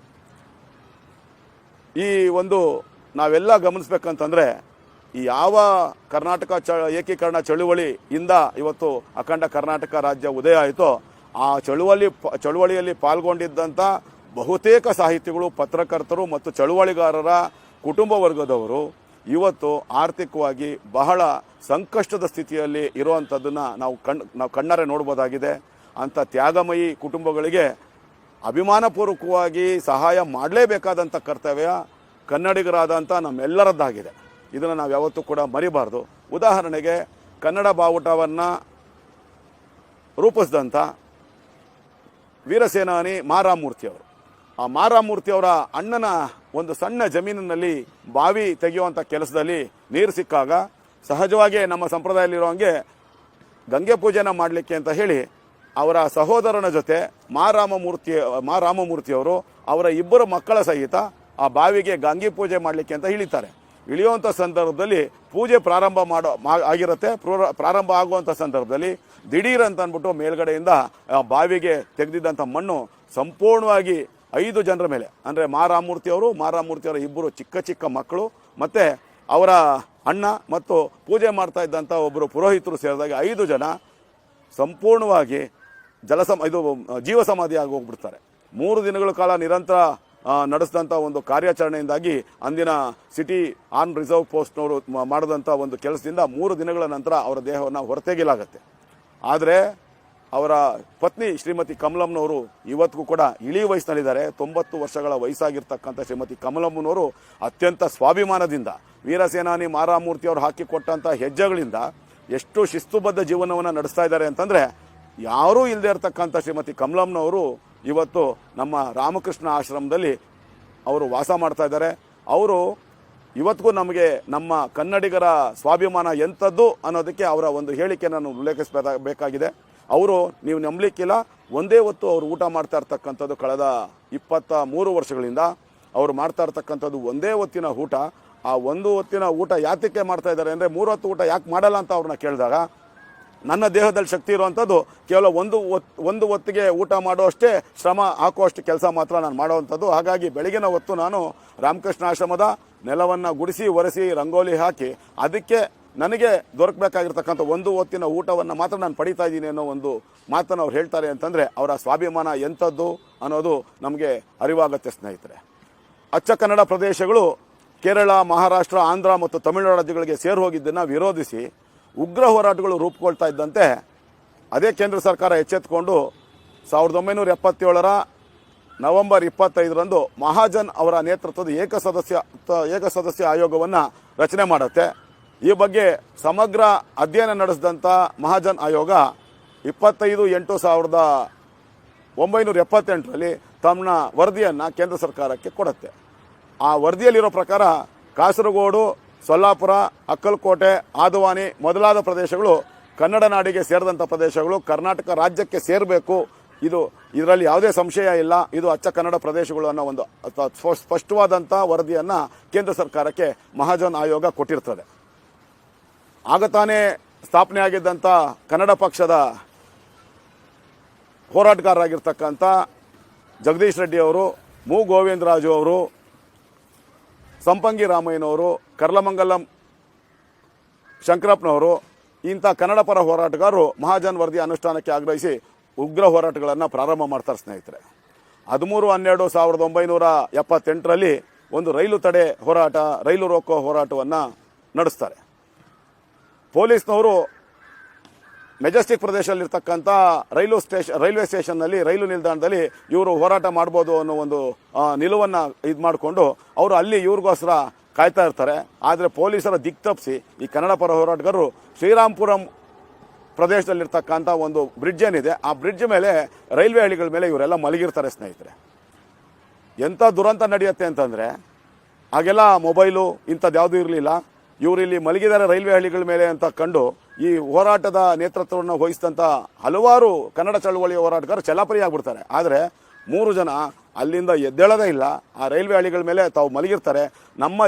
ಈ ಒಂದು ನಾವೆಲ್ಲ ಗಮನಿಸ್ಬೇಕಂತಂದರೆ ಈ ಯಾವ ಕರ್ನಾಟಕ ಏಕೀಕರಣ ಚಳುವಳಿಯಿಂದ ಇವತ್ತು ಅಖಂಡ ಕರ್ನಾಟಕ ರಾಜ್ಯ ಉದಯ ಆಯಿತೋ ಆ ಚಳುವಳಿಯಲ್ಲಿ ಪಾಲ್ಗೊಂಡಿದ್ದಂಥ ಬಹುತೇಕ ಸಾಹಿತಿಗಳು, ಪತ್ರಕರ್ತರು ಮತ್ತು ಚಳುವಳಿಗಾರರ ಕುಟುಂಬ ವರ್ಗದವರು ಇವತ್ತು ಆರ್ಥಿಕವಾಗಿ ಬಹಳ ಸಂಕಷ್ಟದ ಸ್ಥಿತಿಯಲ್ಲಿ ಇರುವಂಥದ್ದನ್ನು ನಾವು ಕಣ್ಣಾರೆ ನೋಡ್ಬೋದಾಗಿದೆ. ಅಂಥ ತ್ಯಾಗಮಯಿ ಕುಟುಂಬಗಳಿಗೆ ಅಭಿಮಾನಪೂರ್ವಕವಾಗಿ ಸಹಾಯ ಮಾಡಲೇಬೇಕಾದಂಥ ಕರ್ತವ್ಯ ಕನ್ನಡಿಗರಾದಂಥ ನಮ್ಮೆಲ್ಲರದ್ದಾಗಿದೆ. ಇದನ್ನು ನಾವು ಯಾವತ್ತೂ ಕೂಡ ಮರಿಬಾರ್ದು. ಉದಾಹರಣೆಗೆ ಕನ್ನಡ ಬಾವುಟವನ್ನು ರೂಪಿಸಿದಂಥ ವೀರಸೇನಾನಿ ಮಾರಾಮೂರ್ತಿಯವರು, ಆ ಮಾರಾಮೂರ್ತಿಯವರ ಅಣ್ಣನ ಒಂದು ಸಣ್ಣ ಜಮೀನಿನಲ್ಲಿ ಬಾವಿ ತೆಗೆಯುವಂಥ ಕೆಲಸದಲ್ಲಿ ನೀರು ಸಿಕ್ಕಾಗ ಸಹಜವಾಗಿ ನಮ್ಮ ಸಂಪ್ರದಾಯದಲ್ಲಿರೋ ಹಾಗೆ ಗಂಗೆ ಪೂಜೆನ ಮಾಡಲಿಕ್ಕೆ ಅಂತ ಹೇಳಿ ಅವರ ಸಹೋದರನ ಜೊತೆ ಮಾರಾಮಮೂರ್ತಿಯವರು ಅವರ 2 ಮಕ್ಕಳ ಸಹಿತ ಆ ಬಾವಿಗೆ ಗಂಗೆ ಪೂಜೆ ಮಾಡಲಿಕ್ಕೆ ಅಂತ ಇಳಿತಾರೆ. ಇಳಿಯುವಂಥ ಸಂದರ್ಭದಲ್ಲಿ ಪೂಜೆ ಪ್ರಾರಂಭ ಆಗುವಂಥ ಸಂದರ್ಭದಲ್ಲಿ ದಿಢೀರ್ ಅಂತ ಅಂದ್ಬಿಟ್ಟು ಮೇಲ್ಗಡೆಯಿಂದ ಆ ಬಾವಿಗೆ ತೆಗೆದಿದ್ದಂಥ ಮಣ್ಣು ಸಂಪೂರ್ಣವಾಗಿ 5 ಜನರ ಮೇಲೆ, ಅಂದರೆ ಮಾರಾಮೂರ್ತಿಯವರ 2 ಚಿಕ್ಕ ಮಕ್ಕಳು ಮತ್ತು ಅವರ ಅಣ್ಣ ಮತ್ತು ಪೂಜೆ ಮಾಡ್ತಾ ಇದ್ದಂಥ ಒಬ್ಬರು ಪುರೋಹಿತರು ಸೇರಿದಾಗ 5 ಜನ ಸಂಪೂರ್ಣವಾಗಿ ಜೀವ ಸಮಾಧಿಯಾಗಿ ಹೋಗ್ಬಿಡ್ತಾರೆ. 3 ದಿನಗಳ ಕಾಲ ನಿರಂತರ ನಡೆಸಿದಂಥ ಒಂದು ಕಾರ್ಯಾಚರಣೆಯಿಂದಾಗಿ ಅಂದಿನ ಸಿಟಿ ಆರ್ಮ್ ರಿಸರ್ವ್ ಪೋಸ್ಟ್ನವರು ಮಾಡಿದಂಥ ಒಂದು ಕೆಲಸದಿಂದ 3 ದಿನಗಳ ನಂತರ ಅವರ ದೇಹವನ್ನು ಹೊರತೆಗೆಯಲಾಗತ್ತೆ. ಆದರೆ ಅವರ ಪತ್ನಿ ಶ್ರೀಮತಿ ಕಮಲಮ್ಮನವರು ಇವತ್ತಿಗೂ ಕೂಡ ಇಳಿ ವಯಸ್ಸಿನಲ್ಲಿದ್ದಾರೆ. 90 ವರ್ಷಗಳ ವಯಸ್ಸಾಗಿರ್ತಕ್ಕಂಥ ಶ್ರೀಮತಿ ಕಮಲಮ್ಮನವರು ಅತ್ಯಂತ ಸ್ವಾಭಿಮಾನದಿಂದ ವೀರಸೇನಾನಿ ಮಾರಾಮೂರ್ತಿಯವರು ಹಾಕಿಕೊಟ್ಟಂಥ ಹೆಜ್ಜೆಗಳಿಂದ ಎಷ್ಟು ಶಿಸ್ತುಬದ್ಧ ಜೀವನವನ್ನು ನಡೆಸ್ತಾ ಇದ್ದಾರೆ ಅಂತಂದರೆ, ಯಾರೂ ಇಲ್ಲದೆ ಇರತಕ್ಕಂಥ ಶ್ರೀಮತಿ ಕಮಲಮ್ಮನವರು ಇವತ್ತು ನಮ್ಮ ರಾಮಕೃಷ್ಣ ಆಶ್ರಮದಲ್ಲಿ ಅವರು ವಾಸ ಮಾಡ್ತಾ ಇದ್ದಾರೆ. ಅವರು ಇವತ್ತಿಗೂ ನಮಗೆ ನಮ್ಮ ಕನ್ನಡಿಗರ ಸ್ವಾಭಿಮಾನ ಎಂಥದ್ದು ಅನ್ನೋದಕ್ಕೆ ಅವರ ಒಂದು ಹೇಳಿಕೆ ನಾನು ಉಲ್ಲೇಖಿಸಬೇಕಾಗಿದೆ. ಅವರು, ನೀವು ನಂಬಲಿಕ್ಕಿಲ್ಲ, ಒಂದೇ ಹೊತ್ತು ಅವರು ಊಟ ಮಾಡ್ತಾ ಇರ್ತಕ್ಕಂಥದ್ದು ಕಳೆದ 23 ವರ್ಷಗಳಿಂದ ಅವರು ಮಾಡ್ತಾ ಇರ್ತಕ್ಕಂಥದ್ದು ಒಂದೇ ಹೊತ್ತಿನ ಊಟ. ಆ ಒಂದು ಹೊತ್ತಿನ ಊಟ ಯಾತಕ್ಕೆ ಮಾಡ್ತಾ ಇದ್ದಾರೆ ಅಂದರೆ, 3 ಹೊತ್ತು ಊಟ ಯಾಕೆ ಮಾಡಲ್ಲ ಅಂತ ಅವ್ರನ್ನ ಕೇಳಿದಾಗ, ನನ್ನ ದೇಹದಲ್ಲಿ ಶಕ್ತಿ ಇರುವಂಥದ್ದು ಕೇವಲ ಒಂದು ಹೊತ್ತಿಗೆ ಊಟ ಮಾಡುವಷ್ಟೇ ಶ್ರಮ ಹಾಕುವಷ್ಟು ಕೆಲಸ ಮಾತ್ರ ನಾನು ಮಾಡುವಂಥದ್ದು. ಹಾಗಾಗಿ ಬೆಳಗಿನ ಹೊತ್ತು ನಾನು ರಾಮಕೃಷ್ಣ ಆಶ್ರಮದ ನೆಲವನ್ನು ಗುಡಿಸಿ ಒರೆಸಿ ರಂಗೋಲಿ ಹಾಕಿ ಅದಕ್ಕೆ ನನಗೆ ದೊರಕಬೇಕಾಗಿರ್ತಕ್ಕಂಥ ಒಂದು ಹೊತ್ತಿನ ಊಟವನ್ನು ಮಾತ್ರ ನಾನು ಪಡಿತಾ ಇದ್ದೀನಿ ಅನ್ನೋ ಒಂದು ಮಾತನ್ನು ಅವ್ರು ಹೇಳ್ತಾರೆ ಅಂತಂದರೆ ಅವರ ಸ್ವಾಭಿಮಾನ ಎಂಥದ್ದು ಅನ್ನೋದು ನಮಗೆ ಅರಿವಾಗುತ್ತೆ ಸ್ನೇಹಿತರೆ. ಅಚ್ಚ ಕನ್ನಡ ಪ್ರದೇಶಗಳು ಕೇರಳ, ಮಹಾರಾಷ್ಟ್ರ, ಆಂಧ್ರ ಮತ್ತು ತಮಿಳುನಾಡು ರಾಜ್ಯಗಳಿಗೆ ಸೇರಿ ಹೋಗಿದ್ದನ್ನು ವಿರೋಧಿಸಿ ಉಗ್ರ ಹೋರಾಟಗಳು ರೂಪುಗೊಳ್ತಾ ಇದ್ದಂತೆ ಅದೇ ಕೇಂದ್ರ ಸರ್ಕಾರ ಎಚ್ಚೆತ್ತುಕೊಂಡು 1977ರ ನವೆಂಬರ್ 25ರಂದು ಮಹಾಜನ್ ಅವರ ನೇತೃತ್ವದ ಏಕಸದಸ್ಯ ಆಯೋಗವನ್ನು ರಚನೆ ಮಾಡುತ್ತೆ. ಈ ಬಗ್ಗೆ ಸಮಗ್ರ ಅಧ್ಯಯನ ನಡೆಸಿದಂಥ ಮಹಾಜನ್ ಆಯೋಗ 25/8/1978ರಲ್ಲಿ ತಮ್ಮ ವರದಿಯನ್ನು ಕೇಂದ್ರ ಸರ್ಕಾರಕ್ಕೆ ಕೊಡುತ್ತೆ. ಆ ವರದಿಯಲ್ಲಿರೋ ಪ್ರಕಾರ ಕಾಸರಗೋಡು, ಸೊಲ್ಲಾಪುರ, ಅಕ್ಕಲಕೋಟೆ, ಆದವಾನಿ ಮೊದಲಾದ ಪ್ರದೇಶಗಳು ಕನ್ನಡ ನಾಡಿಗೆ ಸೇರಿದಂಥ ಪ್ರದೇಶಗಳು ಕರ್ನಾಟಕ ರಾಜ್ಯಕ್ಕೆ ಸೇರಬೇಕು. ಇದರಲ್ಲಿ ಯಾವುದೇ ಸಂಶಯ ಇಲ್ಲ, ಇದು ಅಚ್ಚ ಕನ್ನಡ ಪ್ರದೇಶಗಳು ಅನ್ನೋ ಒಂದು ಸ್ಪಷ್ಟವಾದಂಥ ವರದಿಯನ್ನು ಕೇಂದ್ರ ಸರ್ಕಾರಕ್ಕೆ ಮಹಾಜನ್ ಆಯೋಗ ಕೊಟ್ಟಿರ್ತದೆ. ಆಗ ತಾನೇ ಸ್ಥಾಪನೆ ಆಗಿದ್ದಂಥ ಕನ್ನಡ ಪಕ್ಷದ ಹೋರಾಟಗಾರರಾಗಿರ್ತಕ್ಕಂಥ ಜಗದೀಶ್ ರೆಡ್ಡಿ ಅವರು, ಮು ಗೋವಿಂದರಾಜು ಅವರು, ಸಂಪಂಗಿ ರಾಮಯ್ಯನವರು, ಕರ್ಲಮಂಗಲಂ ಶಂಕರಪ್ಪನವರು ಇಂಥ ಕನ್ನಡ ಪರ ಹೋರಾಟಗಾರರು ಮಹಾಜನ್ ವರದಿ ಅನುಷ್ಠಾನಕ್ಕೆ ಆಗ್ರಹಿಸಿ ಉಗ್ರ ಹೋರಾಟಗಳನ್ನು ಪ್ರಾರಂಭ ಮಾಡ್ತಾರೆ ಸ್ನೇಹಿತರೆ. 13/12/1978ರಲ್ಲಿ ಒಂದು ರೈಲು ತಡೆ ಹೋರಾಟ, ರೈಲು ರೋಕೋ ಹೋರಾಟವನ್ನು ನಡೆಸ್ತಾರೆ. ಪೊಲೀಸ್ನವರು ಮೆಜೆಸ್ಟಿಕ್ ಪ್ರದೇಶದಲ್ಲಿರ್ತಕ್ಕಂಥ ರೈಲ್ವೆ ಸ್ಟೇಷನ್ನಲ್ಲಿ, ರೈಲು ನಿಲ್ದಾಣದಲ್ಲಿ ಇವರು ಹೋರಾಟ ಮಾಡ್ಬೋದು ಅನ್ನೋ ಒಂದು ನಿಲುವನ್ನು ಇದು ಮಾಡಿಕೊಂಡು ಅವರು ಅಲ್ಲಿ ಇವ್ರಿಗೋಸ್ಕರ ಕಾಯ್ತಾ ಇರ್ತಾರೆ. ಆದರೆ ಪೊಲೀಸರ ದಿಕ್ತಪ್ಪಿಸಿ ಈ ಕನ್ನಡ ಪರ ಹೋರಾಟಗಾರರು ಶ್ರೀರಾಂಪುರಂ ಪ್ರದೇಶದಲ್ಲಿರ್ತಕ್ಕಂಥ ಒಂದು ಬ್ರಿಡ್ಜ್ ಏನಿದೆ, ಆ ಬ್ರಿಡ್ಜ್ ಮೇಲೆ, ರೈಲ್ವೆ ಹಳಿಗಳ ಮೇಲೆ ಇವರೆಲ್ಲ ಮಲಗಿರ್ತಾರೆ ಸ್ನೇಹಿತರೆ. ಎಂಥ ದುರಂತ ನಡೆಯುತ್ತೆ ಅಂತಂದರೆ ಆಗೆಲ್ಲ ಮೊಬೈಲು ಇಂಥದ್ದು ಯಾವುದೂ ಇರಲಿಲ್ಲ. ಇವರು ಇಲ್ಲಿ ಮಲಗಿದ್ದಾರೆ ರೈಲ್ವೆ ಹಳಿಗಳ ಮೇಲೆ ಅಂತ ಕಂಡು ಈ ಹೋರಾಟದ ನೇತೃತ್ವವನ್ನು ವಹಿಸಿದಂಥ ಹಲವಾರು ಕನ್ನಡ ಚಳವಳಿಯ ಹೋರಾಟಗಾರರು ಚಲಾಪರಿಯಾಗ್ಬಿಡ್ತಾರೆ. ಆದರೆ 3 ಜನ ಅಲ್ಲಿಂದ ಎದ್ದೇಳೋದೇ ಇಲ್ಲ, ಆ ರೈಲ್ವೆ ಹಳಿಗಳ ಮೇಲೆ ತಾವು ಮಲಗಿರ್ತಾರೆ. ನಮ್ಮ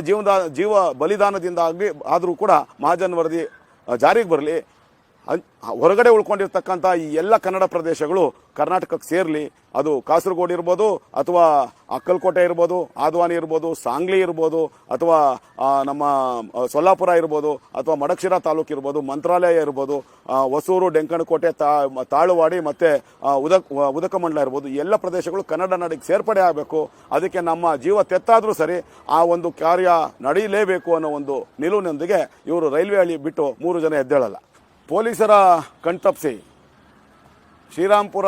ಜೀವ ಬಲಿದಾನದಿಂದ ಆದರೂ ಕೂಡ ಮಹಾಜನ್ ವರದಿ ಜಾರಿಗೆ ಬರಲಿ, ಹೊರಗಡೆ ಉಳ್ಕೊಂಡಿರ್ತಕ್ಕಂಥ ಈ ಎಲ್ಲ ಕನ್ನಡ ಪ್ರದೇಶಗಳು ಕರ್ನಾಟಕಕ್ಕೆ ಸೇರಲಿ. ಅದು ಕಾಸರಗೋಡು ಇರ್ಬೋದು, ಅಥವಾ ಅಕ್ಕಲಕೋಟೆ ಇರ್ಬೋದು, ಆದ್ವಾನಿ ಇರ್ಬೋದು, ಸಾಂಗ್ಲಿ ಇರ್ಬೋದು, ಅಥವಾ ನಮ್ಮ ಸೊಲ್ಲಾಪುರ ಇರ್ಬೋದು, ಅಥವಾ ಮಡಕ್ಷಿರಾ ತಾಲೂಕು ಇರ್ಬೋದು, ಮಂತ್ರಾಲಯ ಇರ್ಬೋದು, ಹೊಸೂರು, ಡೆಂಕನಕೋಟೆ, ತಾಳುವಾಡಿ ಮತ್ತು ಉದಕಮಂಡಲ ಇರ್ಬೋದು, ಎಲ್ಲ ಪ್ರದೇಶಗಳು ಕನ್ನಡ ನಾಡಿಗೆ ಸೇರ್ಪಡೆ ಆಗಬೇಕು. ಅದಕ್ಕೆ ನಮ್ಮ ಜೀವ ತೆತ್ತಾದರೂ ಸರಿ ಆ ಒಂದು ಕಾರ್ಯ ನಡೀಲೇಬೇಕು ಅನ್ನೋ ಒಂದು ನಿಲುವಿನೊಂದಿಗೆ ಇವರು ರೈಲ್ವೆ ಹಳಿ ಬಿಟ್ಟು 3 ಜನ ಎದ್ದೇಳಲ್ಲ. ಪೊಲೀಸರ ಕಣ್ತಪ್ಪಿಸಿ ಶ್ರೀರಾಂಪುರ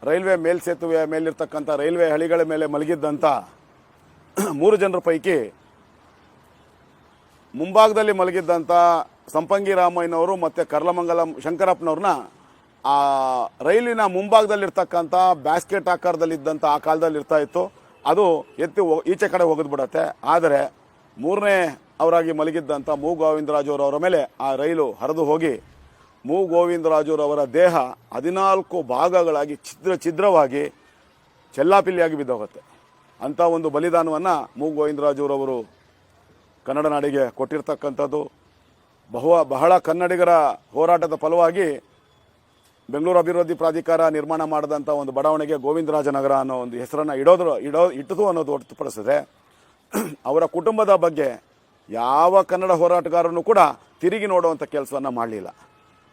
ರೈಲ್ವೆ ಮೇಲ್ಸೇತುವೆಯ ಮೇಲಿರ್ತಕ್ಕಂಥ ರೈಲ್ವೆ ಹಳಿಗಳ ಮೇಲೆ ಮಲಗಿದ್ದಂಥ 3 ಜನರ ಪೈಕಿ ಮುಂಭಾಗದಲ್ಲಿ ಮಲಗಿದ್ದಂಥ ಸಂಪಂಗಿ ರಾಮಯ್ಯನವರು ಮತ್ತು ಕರ್ಲಮಂಗಲಂ ಶಂಕರಪ್ಪನವ್ರನ್ನ ಆ ರೈಲಿನ ಮುಂಭಾಗದಲ್ಲಿರ್ತಕ್ಕಂಥ ಬ್ಯಾಸ್ಕೆಟ್ ಆಕಾರದಲ್ಲಿದ್ದಂಥ ಆ ಕಾಲದಲ್ಲಿ ಇರ್ತಾ ಇತ್ತು, ಅದು ಎತ್ತಿ ಈಚೆ ಕಡೆ ಹೋಗಿದ್ಬಿಡತ್ತೆ. ಆದರೆ 3ನೇ ಅವರಾಗಿ ಮಲಗಿದ್ದಂಥ ಮು ಗೋವಿಂದರಾಜುರವರ ಮೇಲೆ ಆ ರೈಲು ಹರಿದು ಹೋಗಿ ಮು ಗೋವಿಂದರಾಜುರವರ ದೇಹ 14 ಭಾಗಗಳಾಗಿ ಛಿದ್ರವಾಗಿ ಚೆಲ್ಲಾಪಿಲ್ಲಿಯಾಗಿ ಬಿದ್ದೋಗುತ್ತೆ. ಅಂಥ ಒಂದು ಬಲಿದಾನವನ್ನು ಮು ಗೋವಿಂದರಾಜುರವರು ಕನ್ನಡ ನಾಡಿಗೆ ಕೊಟ್ಟಿರ್ತಕ್ಕಂಥದ್ದು. ಬಹಳ ಕನ್ನಡಿಗರ ಹೋರಾಟದ ಫಲವಾಗಿ ಬೆಂಗಳೂರು ಅಭಿವೃದ್ಧಿ ಪ್ರಾಧಿಕಾರ ನಿರ್ಮಾಣ ಮಾಡಿದಂಥ ಒಂದು ಬಡಾವಣೆಗೆ ಗೋವಿಂದರಾಜನಗರ ಅನ್ನೋ ಒಂದು ಹೆಸರನ್ನು ಇಟ್ಟದು ಅನ್ನೋದು ಹೊರತುಪಡಿಸಿದೆ. ಅವರ ಕುಟುಂಬದ ಬಗ್ಗೆ ಯಾವ ಕನ್ನಡ ಹೋರಾಟಗಾರನು ಕೂಡ ತಿರುಗಿ ನೋಡುವಂಥ ಕೆಲಸವನ್ನು ಮಾಡಲಿಲ್ಲ.